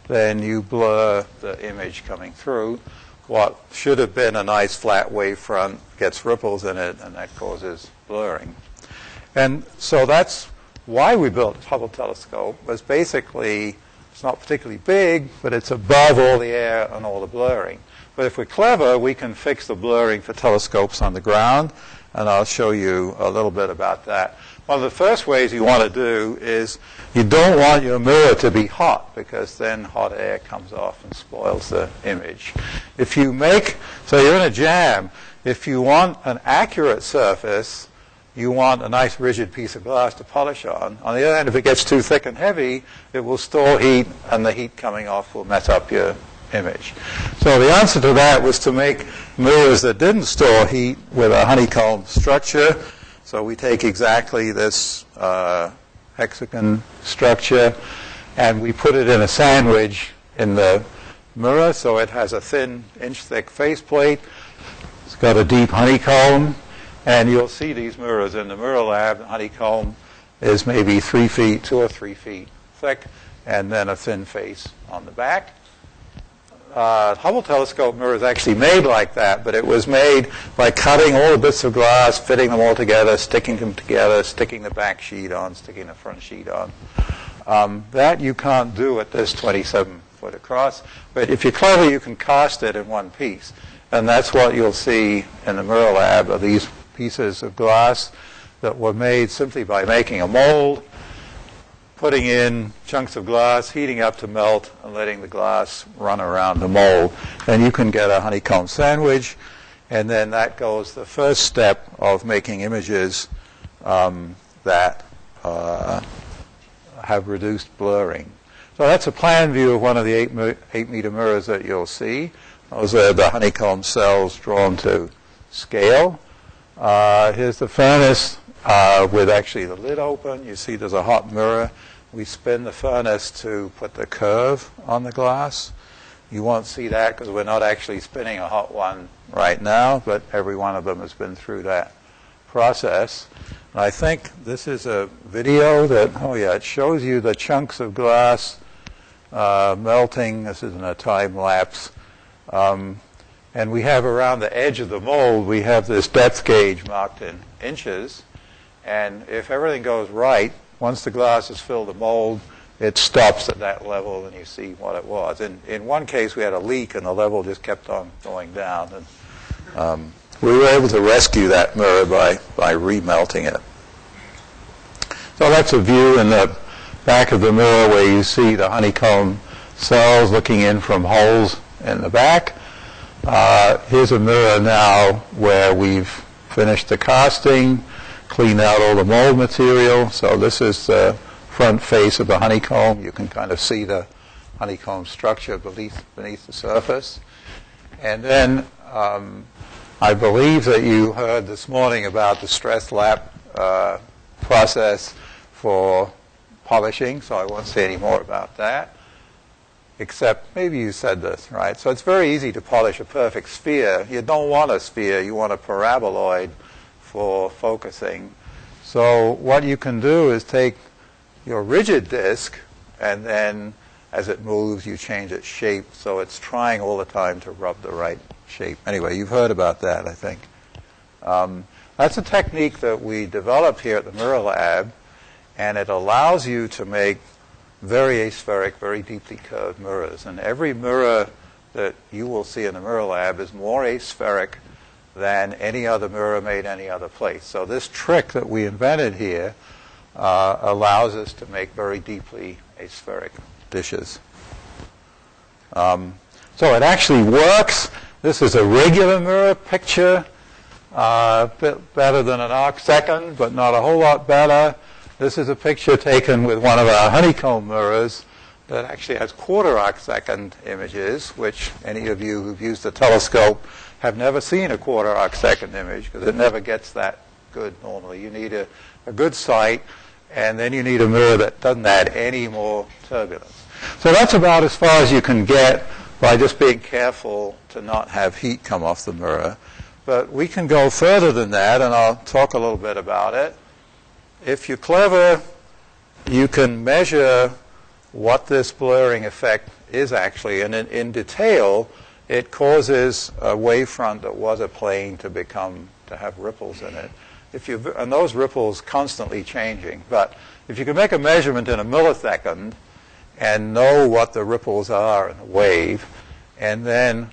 then you blur the image coming through. What should have been a nice flat wavefront gets ripples in it, and that causes blurring. And so that's why we built the Hubble telescope, was basically, it's not particularly big, but it's above all the air and all the blurring. But if we're clever, we can fix the blurring for telescopes on the ground, and I'll show you a little bit about that. One of the first ways you want to do is you don't want your mirror to be hot, because then hot air comes off and spoils the image. If you so you're in a jam. If you want an accurate surface, you want a nice rigid piece of glass to polish on. On the other hand, if it gets too thick and heavy, it will store heat, and the heat coming off will mess up your image. So the answer to that was to make mirrors that didn't store heat with a honeycomb structure. So we take exactly this hexagon structure, and we put it in a sandwich in the mirror, so it has a thin, inch-thick faceplate. It's got a deep honeycomb, and you'll see these mirrors in the mirror lab. The honeycomb is maybe 3 feet, 2 or 3 feet thick, and then a thin face on the back. Hubble telescope mirror is actually made like that, but it was made by cutting all the bits of glass, fitting them all together, sticking them together, sticking the back sheet on, sticking the front sheet on. That you can't do at this 27-foot across, but if you're clever, you can cast it in one piece. And that's what you'll see in the mirror lab, are these pieces of glass that were made simply by making a mold, putting in chunks of glass, heating up to melt, and letting the glass run around the mold. And you can get a honeycomb sandwich, and then that goes the first step of making images that have reduced blurring. So that's a plan view of one of the 8-meter mirrors that you'll see. Those are the honeycomb cells drawn to scale. Here's the furnace with actually the lid open. You see there's a hot mirror. We spin the furnace to put the curve on the glass. You won't see that because we're not actually spinning a hot one right now, but every one of them has been through that process. And I think this is a video that, it shows you the chunks of glass melting. This isn't a time lapse. And we have around the edge of the mold, we have this depth gauge marked in inches. And if everything goes right, once the glass has filled the mold, it stops at that level and you see what it was. In one case, we had a leak and the level just kept on going down. And we were able to rescue that mirror by remelting it. So that's a view in the back of the mirror where you see the honeycomb cells looking in from holes in the back. Here's a mirror now where we've finished the casting, cleaned out all the mold material. So this is the front face of the honeycomb. You can kind of see the honeycomb structure beneath the surface. And then I believe that you heard this morning about the stress lap process for polishing, so I won't say any more about that. Except maybe you said this, right? So it's very easy to polish a perfect sphere. You don't want a sphere. You want a paraboloid for focusing. So what you can do is take your rigid disk, and then as it moves, you change its shape. So it's trying all the time to rub the right shape. Anyway, you've heard about that, I think. That's a technique that we developed here at the Mirror Lab, and it allows you to make very aspheric, very deeply curved mirrors. And every mirror that you will see in the Mirror Lab is more aspheric than any other mirror made any other place. So this trick that we invented here allows us to make very deeply aspheric dishes. So it actually works. This is a regular mirror picture, a bit better than an arc second, but not a whole lot better. This is a picture taken with one of our honeycomb mirrors that actually has quarter arc second images, which any of you who've used the telescope have never seen a quarter arc second image because it never gets that good normally. You need a good sight, and then you need a mirror that doesn't add any more turbulence. So that's about as far as you can get by just being careful to not have heat come off the mirror. But we can go further than that, and I'll talk a little bit about it. If you're clever, you can measure what this blurring effect is actually, and in detail, it causes a wavefront that was a plane to have ripples in it. And those ripples constantly changing. But if you can make a measurement in a millisecond and know what the ripples are in a wave, and then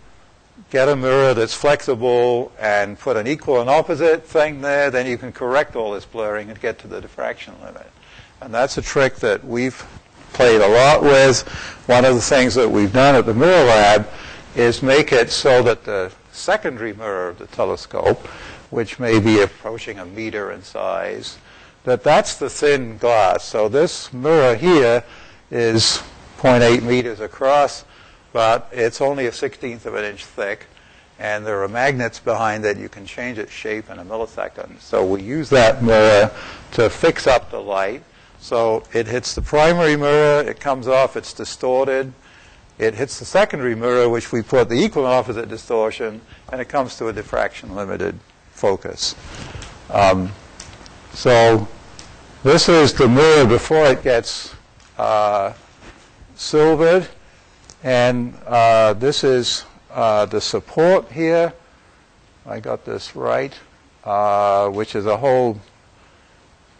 get a mirror that's flexible and put an equal and opposite thing there, then you can correct all this blurring and get to the diffraction limit. And that's a trick that we've played a lot with. One of the things that we've done at the Mirror Lab is make it so that the secondary mirror of the telescope, which may be approaching a meter in size, that's the thin glass. So this mirror here is 0.8 meters across, but it's only a 1/16 of an inch thick, and there are magnets behind it. You can change its shape in a millisecond. So we use that mirror to fix up the light. So it hits the primary mirror, it comes off, it's distorted. It hits the secondary mirror, which we put the equal and opposite distortion, and it comes to a diffraction-limited focus. So this is the mirror before it gets silvered. And this is the support here. I got this right, which is a whole,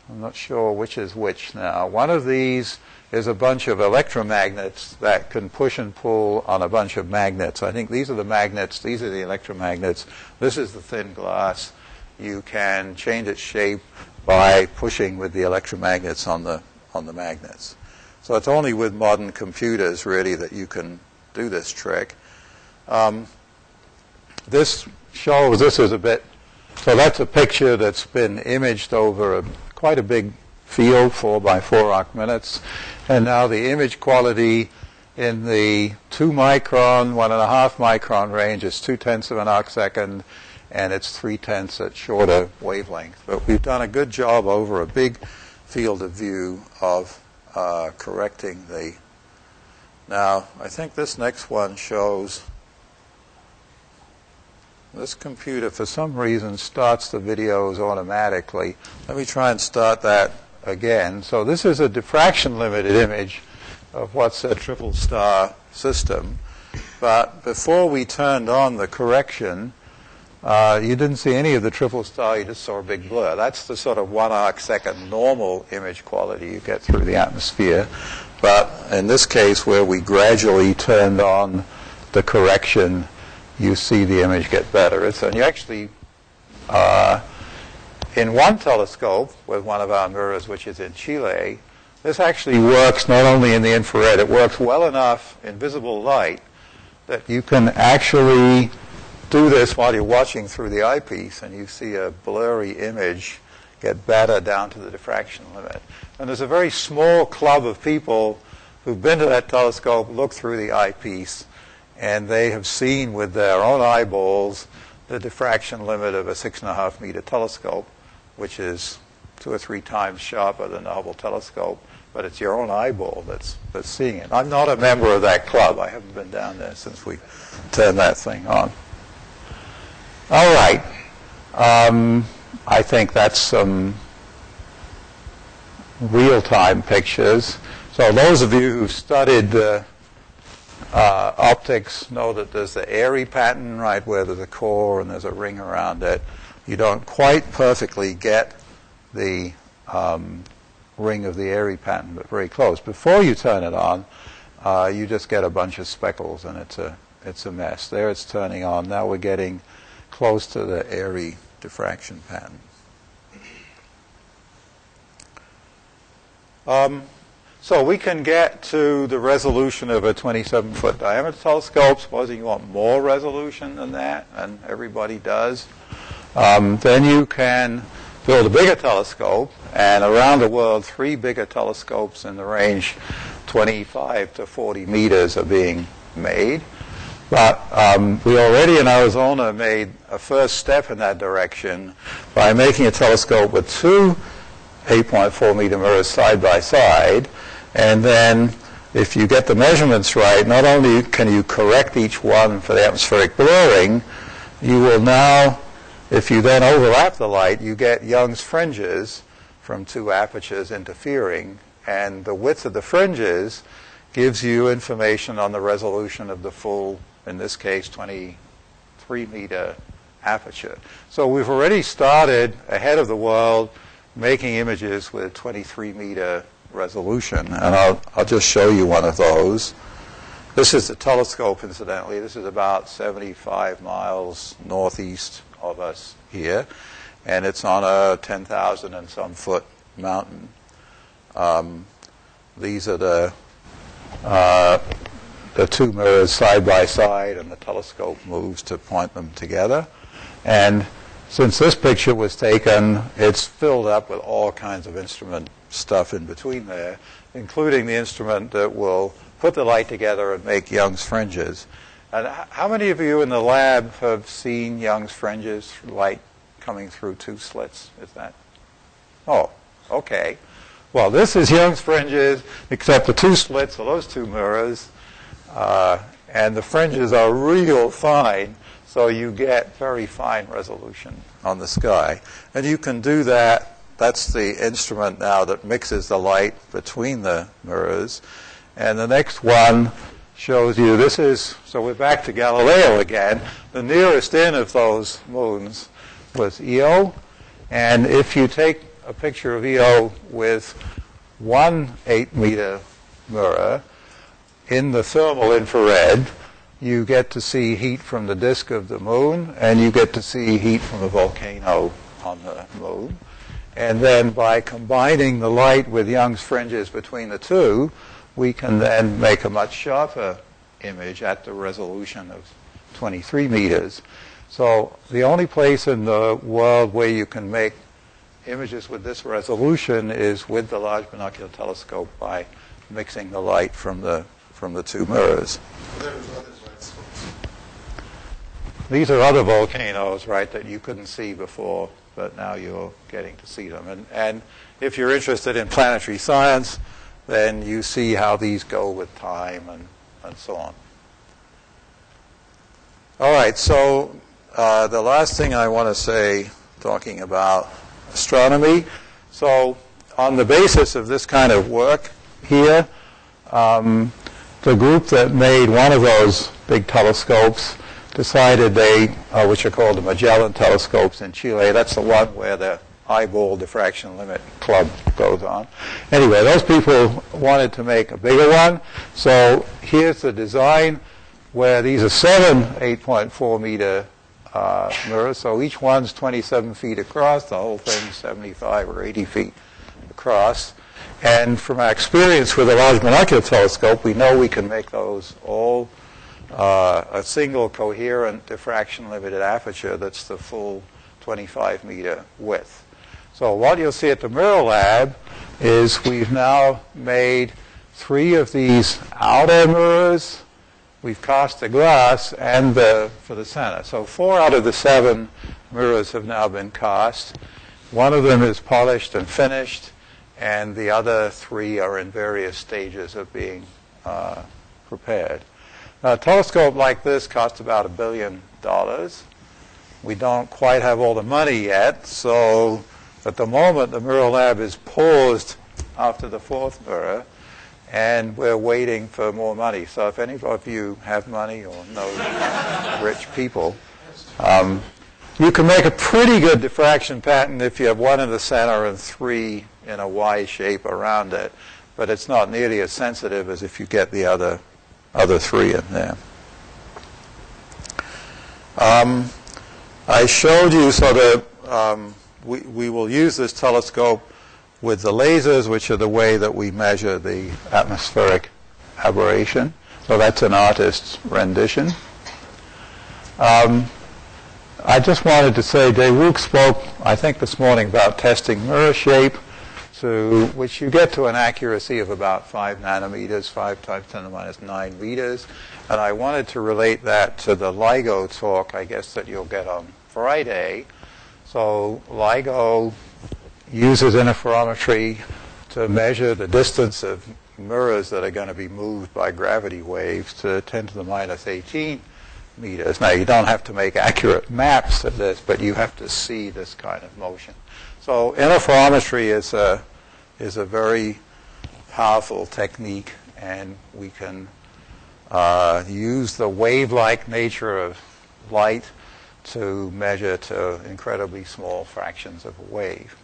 I'm not sure which is which now. One of these is a bunch of electromagnets that can push and pull on a bunch of magnets. I think these are the magnets, these are the electromagnets. This is the thin glass. You can change its shape by pushing with the electromagnets on on the magnets. So it's only with modern computers, really, that you can do this trick. This is a bit, so that's a picture that's been imaged over quite a big field, 4 by 4 arc minutes. And now the image quality in the 2 micron, 1.5 micron range is 0.2 of an arc second, and it's 0.3 at shorter wavelength. But we've done a good job over a big field of view of correcting the. Now, I think this next one shows. This computer, for some reason, starts the videos automatically. Let me try and start that again. So this is a diffraction-limited image of what's a triple star system. But before we turned on the correction, you didn't see any of the triple star. You just saw a big blur. That's the sort of 1 arc second normal image quality you get through the atmosphere. But in this case, where we gradually turned on the correction, you see the image get better. And you actually, in one telescope with one of our mirrors, which is in Chile, this actually works not only in the infrared, it works well enough in visible light that you can actually do this while you're watching through the eyepiece, and you see a blurry image get better down to the diffraction limit. And there's a very small club of people who've been to that telescope, looked through the eyepiece, and they have seen with their own eyeballs the diffraction limit of a 6.5 meter telescope, which is 2 or 3 times sharper than the Hubble telescope, but it's your own eyeball that's seeing it. I'm not a member of that club. I haven't been down there since we turned that thing on. All right. I think that's some real-time pictures. So those of you who've studied optics know that there's the airy pattern, right, where there's a core and there's a ring around it. You don't quite perfectly get the ring of the airy pattern, but very close. Before you turn it on, you just get a bunch of speckles, and it's a mess. There it's turning on. Now we're getting close to the airy diffraction pattern. So we can get to the resolution of a 27-foot diameter telescope. Supposing you want more resolution than that, and everybody does, then you can build a bigger telescope, and around the world, 3 bigger telescopes in the range 25 to 40 meters are being made. But we already in Arizona made a first step in that direction by making a telescope with 2 8.4 meter mirrors side by side. And then if you get the measurements right, not only can you correct each one for the atmospheric blurring, you will now, if you then overlap the light, you get Young's fringes from 2 apertures interfering. And the width of the fringes gives you information on the resolution of the full, in this case, 23 meter aperture. So we've already started ahead of the world making images with 23 meter resolution. And I'll just show you one of those. This is the telescope, incidentally. This is about 75 miles northeast of us here. And it's on a 10,000 and some foot mountain. These are the 2 mirrors side by side, and the telescope moves to point them together. And since this picture was taken, it's filled up with all kinds of instrument stuff in between there, including the instrument that will put the light together and make Young's fringes. And how many of you in the lab have seen Young's fringes, light coming through 2 slits? Is that? Oh, okay. Well, this is Young's fringes, except the 2 slits are those 2 mirrors. And the fringes are real fine, so you get very fine resolution on the sky. And you can do that. That's the instrument now that mixes the light between the mirrors. And the next one shows you, this is, so we're back to Galileo again. The nearest in of those moons was Io. And if you take a picture of Io with 1 8-meter mirror in the thermal infrared, you get to see heat from the disk of the moon, and you get to see heat from a volcano on the moon. And then by combining the light with Young's fringes between the two, we can then make a much sharper image at the resolution of 23 meters. So the only place in the world where you can make images with this resolution is with the Large Binocular Telescope by mixing the light from the two mirrors. These are other volcanoes, right, that you couldn't see before, but now you're getting to see them. And if you're interested in planetary science, then you see how these go with time and so on. All right, so the last thing I want to say, talking about astronomy. So on the basis of this kind of work here, the group that made one of those big telescopes decided which are called the Magellan telescopes in Chile. That's the one where the eyeball diffraction limit club goes on. Anyway, those people wanted to make a bigger one. So here's the design where these are 7 8.4 meter mirrors. So each one's 27 feet across. The whole thing's 75 or 80 feet across. And from our experience with a Large Binocular Telescope, we know we can make those all a single coherent diffraction limited aperture that's the full 25 meter width. So what you'll see at the Mirror Lab is we've now made 3 of these outer mirrors. We've cast the glass and for the center. So 4 out of the 7 mirrors have now been cast. One of them is polished and finished, and the other 3 are in various stages of being prepared. Now, a telescope like this costs about $1 billion. We don't quite have all the money yet, so at the moment the Mirror Lab is paused after the 4th mirror, and we're waiting for more money. So if any of you have money or know rich people, you can make a pretty good diffraction pattern if you have 1 in the center and 3 in a Y shape around it, but it's not nearly as sensitive as if you get the other 3 in there. I showed you so that we will use this telescope with the lasers, which are the way that we measure the atmospheric aberration. So that's an artist's rendition. I just wanted to say, Daewoo spoke, I think this morning, about testing mirror shape, to which you get to an accuracy of about 5 nanometers, 5 times 10 to the minus 9 meters. And I wanted to relate that to the LIGO talk, I guess, that you'll get on Friday. So LIGO uses interferometry to measure the distance of mirrors that are going to be moved by gravity waves to 10 to the minus 18 meters. Now, you don't have to make accurate maps of this, but you have to see this kind of motion. So interferometry is a very powerful technique, and we can use the wave-like nature of light to measure to incredibly small fractions of a wave.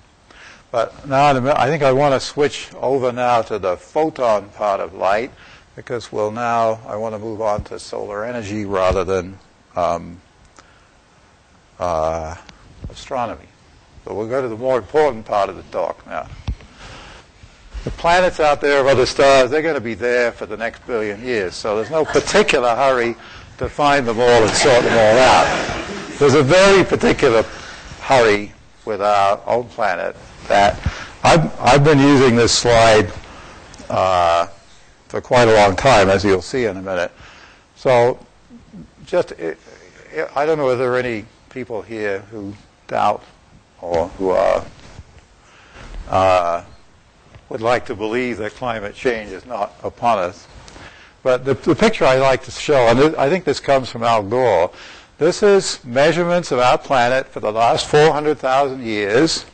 But now I think I want to switch over now to the photon part of light, because I want to move on to solar energy rather than astronomy. So we'll go to the more important part of the talk now. The planets out there of other stars, they're going to be there for the next billion years, so there's no particular hurry to find them all and sort them all out. There's a very particular hurry with our own planet that I've been using this slide for quite a long time, as you'll see in a minute. So I don't know if there are any people here who doubt or who would like to believe that climate change is not upon us. But the picture I like to show, and I think this comes from Al Gore, this is measurements of our planet for the last 400,000 years,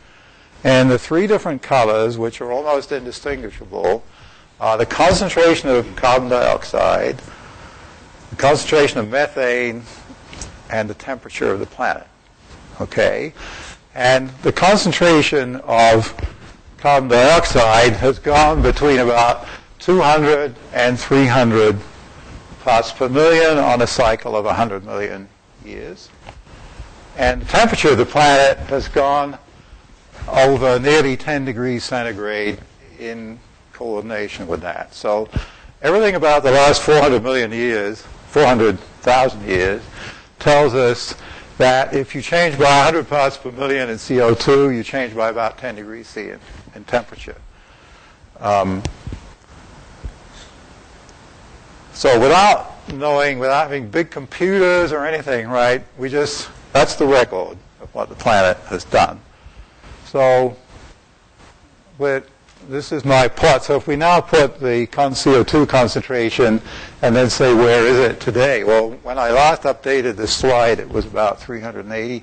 and the 3 different colors, which are almost indistinguishable, are the concentration of carbon dioxide, the concentration of methane, and the temperature of the planet. Okay? And the concentration of carbon dioxide has gone between about 200 and 300 parts per million on a cycle of 100 million years. And the temperature of the planet has gone over nearly 10 degrees centigrade in coordination with that. So everything about the last 400,000 years tells us that if you change by 100 parts per million in CO2, you change by about 10 degrees C in temperature. So without having big computers or anything, right, that's the record of what the planet has done. So this is my plot. So if we now put the CO2 concentration and then say, where is it today? Well, when I last updated this slide, it was about 380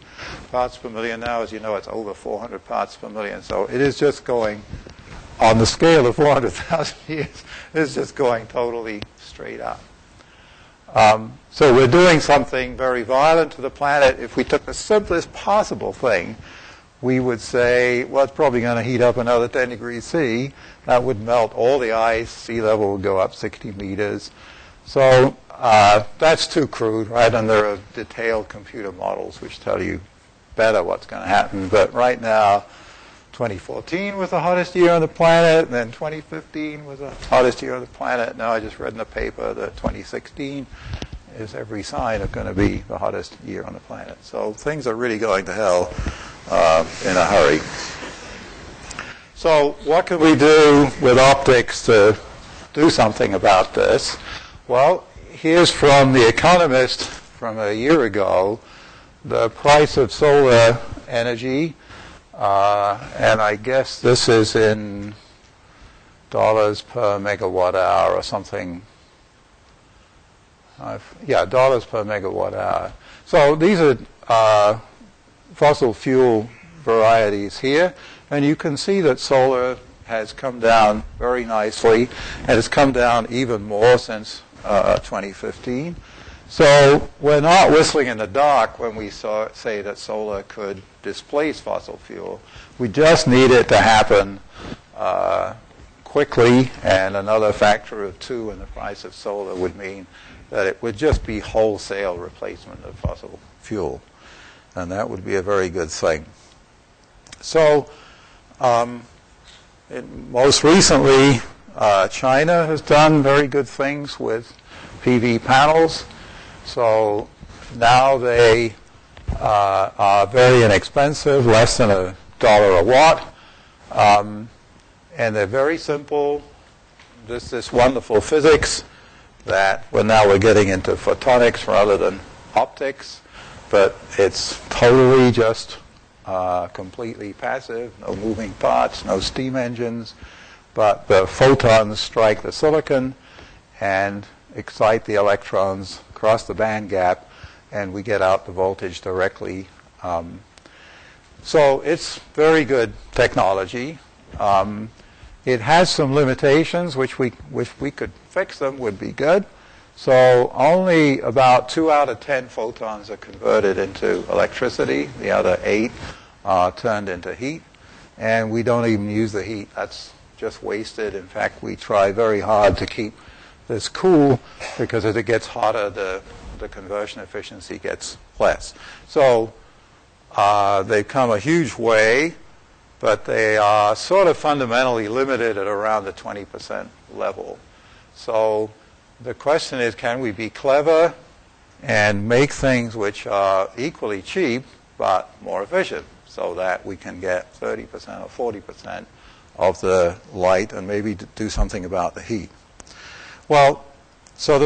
parts per million. Now, as you know, it's over 400 parts per million. So it is just going, on the scale of 400,000 years, it's just going totally straight up. So we're doing something very violent to the planet. If we took the simplest possible thing, we would say, well, it's probably going to heat up another 10 degrees C. That would melt all the ice. Sea level would go up 60 meters. So that's too crude, right? And there are detailed computer models which tell you better what's going to happen. But right now, 2014 was the hottest year on the planet, and then 2015 was the hottest year on the planet. Now I just read in the paper that 2016 is every sign of going to be the hottest year on the planet. So things are really going to hell in a hurry. So what can we do with optics to do something about this? Well, here's from The Economist from a year ago, the price of solar energy. And I guess this is in dollars per megawatt hour or something. Dollars per megawatt hour. So these are fossil fuel varieties here. And you can see that solar has come down very nicely, and it's come down even more since 2015. So we're not whistling in the dark when we say that solar could displace fossil fuel. We just need it to happen quickly, and another factor of 2 in the price of solar would mean that it would just be wholesale replacement of fossil fuel. And that would be a very good thing. So most recently, China has done very good things with PV panels. So now they are very inexpensive, less than $1 a watt. And they're very simple. This wonderful physics that we're getting into photonics rather than optics. But it's totally just completely passive, no moving parts, no steam engines. But the photons strike the silicon and excite the electrons across the band gap, and we get out the voltage directly. So it's very good technology. It has some limitations, which we could fix them, would be good. So only about 2 out of 10 photons are converted into electricity. The other 8 are turned into heat. And we don't even use the heat. That's just wasted. In fact, we try very hard to keep this cool, because as it gets hotter, the conversion efficiency gets less. So they've come a huge way, but they are sort of fundamentally limited at around the 20% level. So the question is, can we be clever and make things which are equally cheap but more efficient, so that we can get 30% or 40% of the light and maybe do something about the heat? Well, so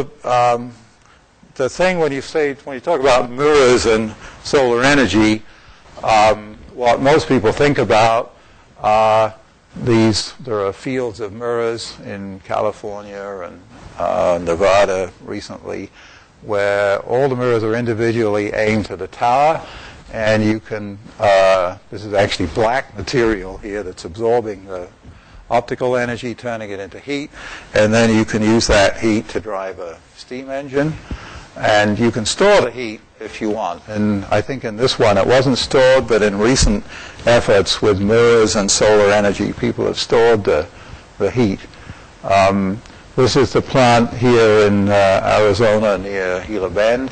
the thing when you talk about mirrors and solar energy, what most people think about are there are fields of mirrors in California and Nevada recently, where all the mirrors are individually aimed to the tower, and you can, this is actually black material here that's absorbing the optical energy, turning it into heat, and then you can use that heat to drive a steam engine, and you can store the heat if you want. And I think in this one it wasn't stored, but in recent efforts with mirrors and solar energy, people have stored the heat. This is the plant here in Arizona near Gila Bend,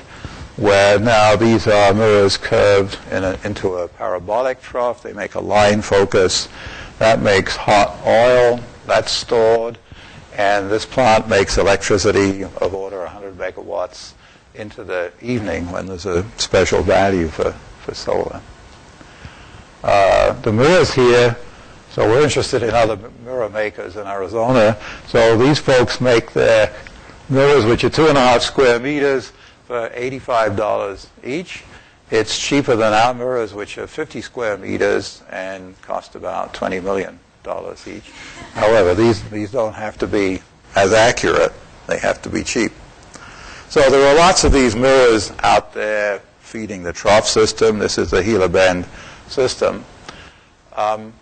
where now these are mirrors curved into a parabolic trough. They make a line focus. That makes hot oil. That's stored. And this plant makes electricity of order 100 megawatts into the evening when there's a special value for solar. The mirrors here, so we're interested in other mirror makers in Arizona. So these folks make their mirrors, which are 2.5 square meters, for $85 each. It's cheaper than our mirrors, which are 50 square meters and cost about $20 million each. However, these don't have to be as accurate. They have to be cheap. So there are lots of these mirrors out there feeding the trough system. This is the Gila Bend system. And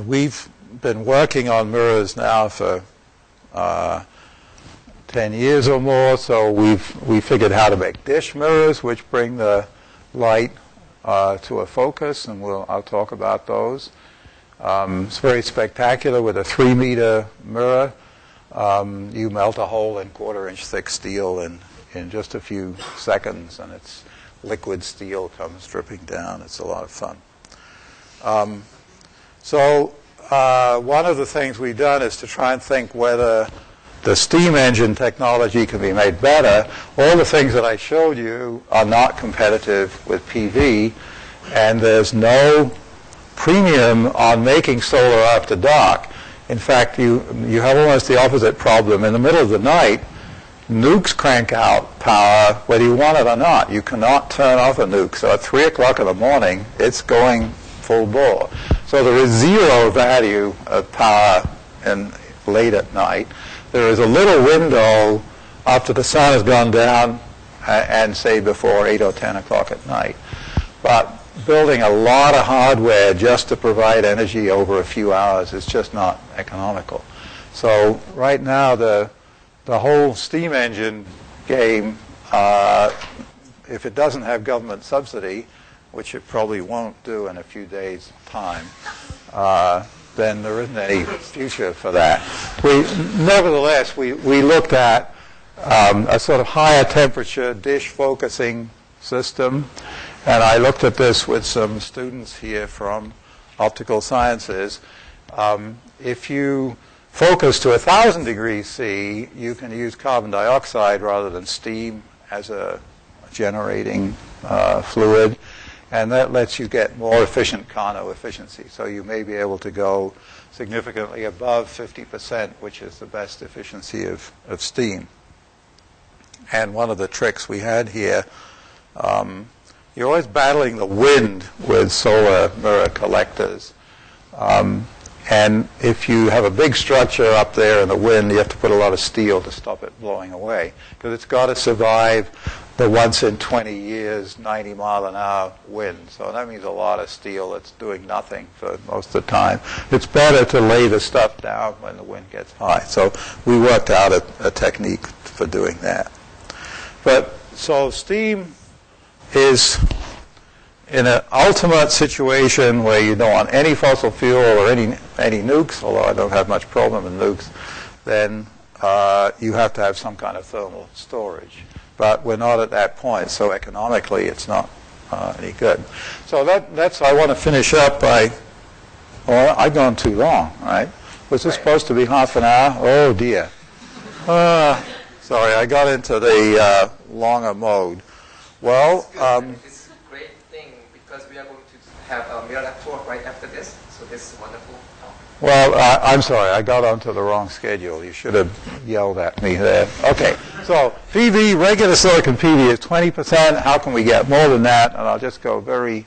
we've been working on mirrors now for 10 years or more, so we figured how to make dish mirrors, which bring the light to a focus, and I'll talk about those. It's very spectacular with a 3-meter mirror. You melt a hole in 1/4-inch thick steel in just a few seconds, and it's liquid steel comes dripping down. It's a lot of fun. So one of the things we've done is to try and think whether the steam engine technology can be made better. All the things that I showed you are not competitive with PV, and there's no premium on making solar after dark. In fact, you have almost the opposite problem. In the middle of the night, nukes crank out power whether you want it or not. You cannot turn off a nuke. So at 3 o'clock in the morning, it's going full bore. So there is zero value of power late at night. There is a little window after the sun has gone down and say before 8 or 10 o'clock at night. But building a lot of hardware just to provide energy over a few hours is just not economical. So right now the whole steam engine game, if it doesn't have government subsidy, which it probably won't do in a few days' time, then there isn't any future for that. Nevertheless, we looked at a sort of higher temperature dish focusing system, and I looked at this with some students here from optical sciences. If you focus to 1,000 degrees C, you can use carbon dioxide rather than steam as a generating fluid. And that lets you get more efficient Carnot efficiency. So you may be able to go significantly above 50%, which is the best efficiency of steam. And one of the tricks we had here, you're always battling the wind with solar mirror collectors. And if you have a big structure up there in the wind, you have to put a lot of steel to stop it blowing away, because it's got to survive the once in 20 years 90-mile-an-hour wind. So that means a lot of steel that's doing nothing for most of the time. It's better to lay the stuff down when the wind gets high. So we worked out a technique for doing that. But so steam is in an ultimate situation where you don't want any fossil fuel or any nukes, although I don't have much problem with nukes, then you have to have some kind of thermal storage. But we're not at that point, so economically it's not any good. So that's I want to finish up by, well, I've gone too long, right? Was this supposed to be half an hour? Oh, dear. Sorry, I got into the longer mode. Well, it's a great thing because we are going to have a mirror lab tour right after this, so this is wonderful. well, I'm sorry, I got onto the wrong schedule. You should have yelled at me there. Okay, so PV, regular silicon PV is 20%. How can we get more than that? And I'll just go very,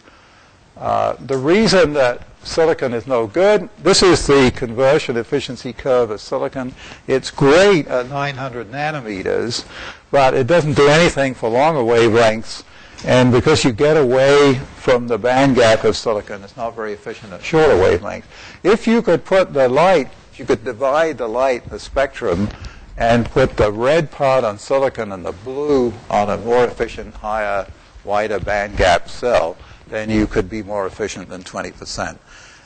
the reason that silicon is no good, this is the conversion efficiency curve of silicon. It's great at 900 nanometers, but it doesn't do anything for longer wavelengths. And because you get away from the band gap of silicon, it's not very efficient at shorter wavelengths. If you could put the light, you could divide the light, the spectrum, and put the red part on silicon and the blue on a more efficient, higher, wider band gap cell, then you could be more efficient than 20%.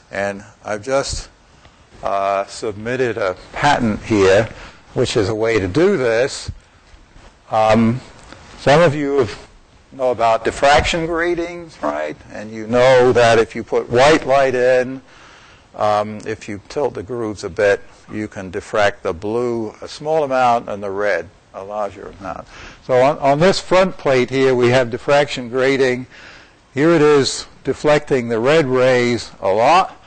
And I've just submitted a patent here, which is a way to do this. Some of you know about diffraction gratings, right? And you know that if you put white light in, if you tilt the grooves a bit, you can diffract the blue a small amount and the red a larger amount. So on this front plate here, we have diffraction grating. Here it is deflecting the red rays a lot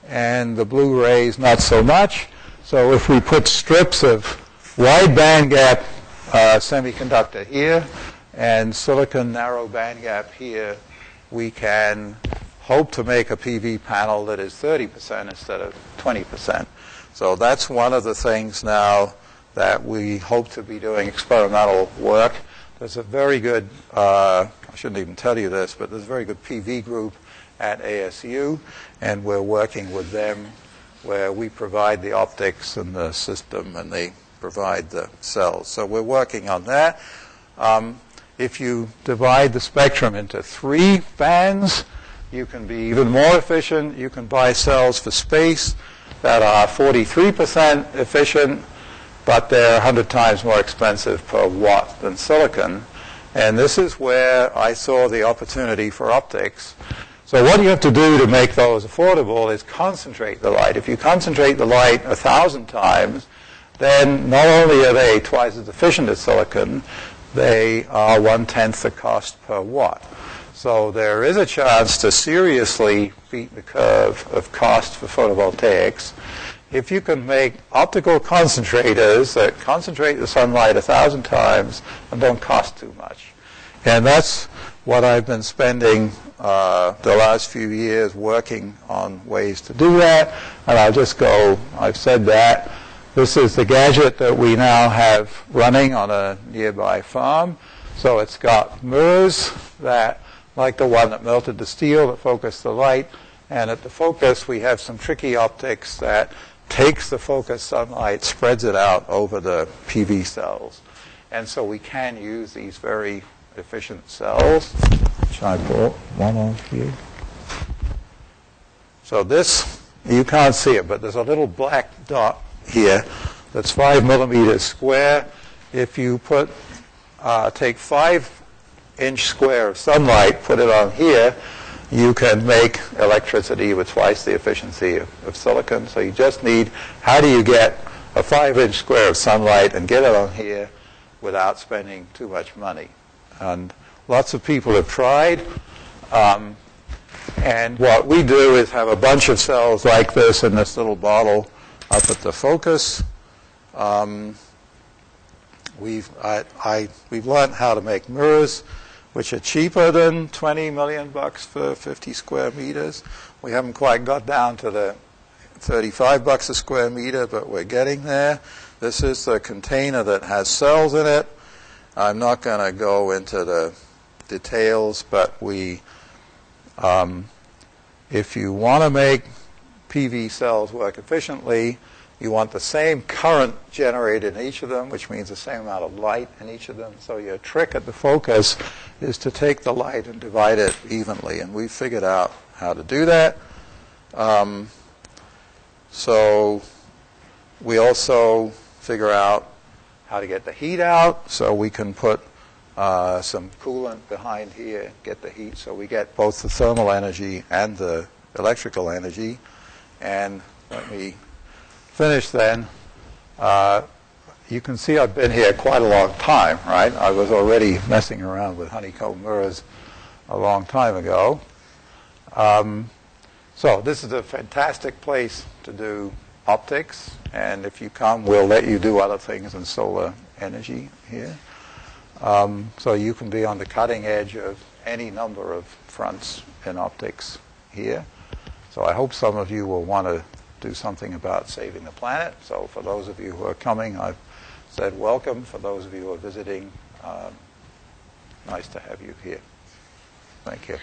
and the blue rays not so much. So if we put strips of wide bandgap semiconductor here and silicon narrow bandgap here, we can hope to make a PV panel that is 30% instead of 20%. So that's one of the things now that we hope to be doing experimental work. There's a very good, I shouldn't even tell you this, but there's a very good PV group at ASU, and we're working with them where we provide the optics and the system and they provide the cells. So we're working on that. If you divide the spectrum into 3 bands, you can be even more efficient. You can buy cells for space that are 43% efficient, but they're 100 times more expensive per watt than silicon. And this is where I saw the opportunity for optics. So what you have to do to make those affordable is concentrate the light. If you concentrate the light 1,000 times, then not only are they twice as efficient as silicon, they are 1/10 the cost per watt. So there is a chance to seriously beat the curve of cost for photovoltaics if you can make optical concentrators that concentrate the sunlight 1,000 times and don't cost too much. And that's what I've been spending the last few years working on ways to do that. And I'll just go, I've said that. This is the gadget that we now have running on a nearby farm. So it's got mirrors that, like the one that melted the steel, that focus the light. And at the focus, we have some tricky optics that takes the focused sunlight, spreads it out over the PV cells. And so we can use these very efficient cells. Shall I pull one off here? So this, you can't see it, but there's a little black dot here that's 5 millimeters square. If you take 5-inch square of sunlight, put it on here, you can make electricity with twice the efficiency of silicon. So you just need, how do you get a 5-inch square of sunlight and get it on here without spending too much money? And lots of people have tried. And what we do is have a bunch of cells like this in this little bottle up at the focus. We've learned how to make mirrors, which are cheaper than $20 million for 50 square meters. We haven't quite got down to the $35 a square meter, but we're getting there. This is the container that has cells in it. I'm not going to go into the details, but if you want to make PV cells work efficiently, you want the same current generated in each of them, which means the same amount of light in each of them. So your trick at the focus is to take the light and divide it evenly, and we figured out how to do that. So we also figure out how to get the heat out, so we can put some coolant behind here, get the heat, so we get both the thermal energy and the electrical energy. And let me finish then. You can see I've been here quite a long time, right? I was already messing around with honeycomb mirrors a long time ago. So this is a fantastic place to do optics, and if you come, we'll let you do other things in solar energy here. So you can be on the cutting edge of any number of fronts in optics here. So I hope some of you will want to do something about saving the planet. So for those of you who are coming, I've said welcome. For those of you who are visiting, nice to have you here. Thank you.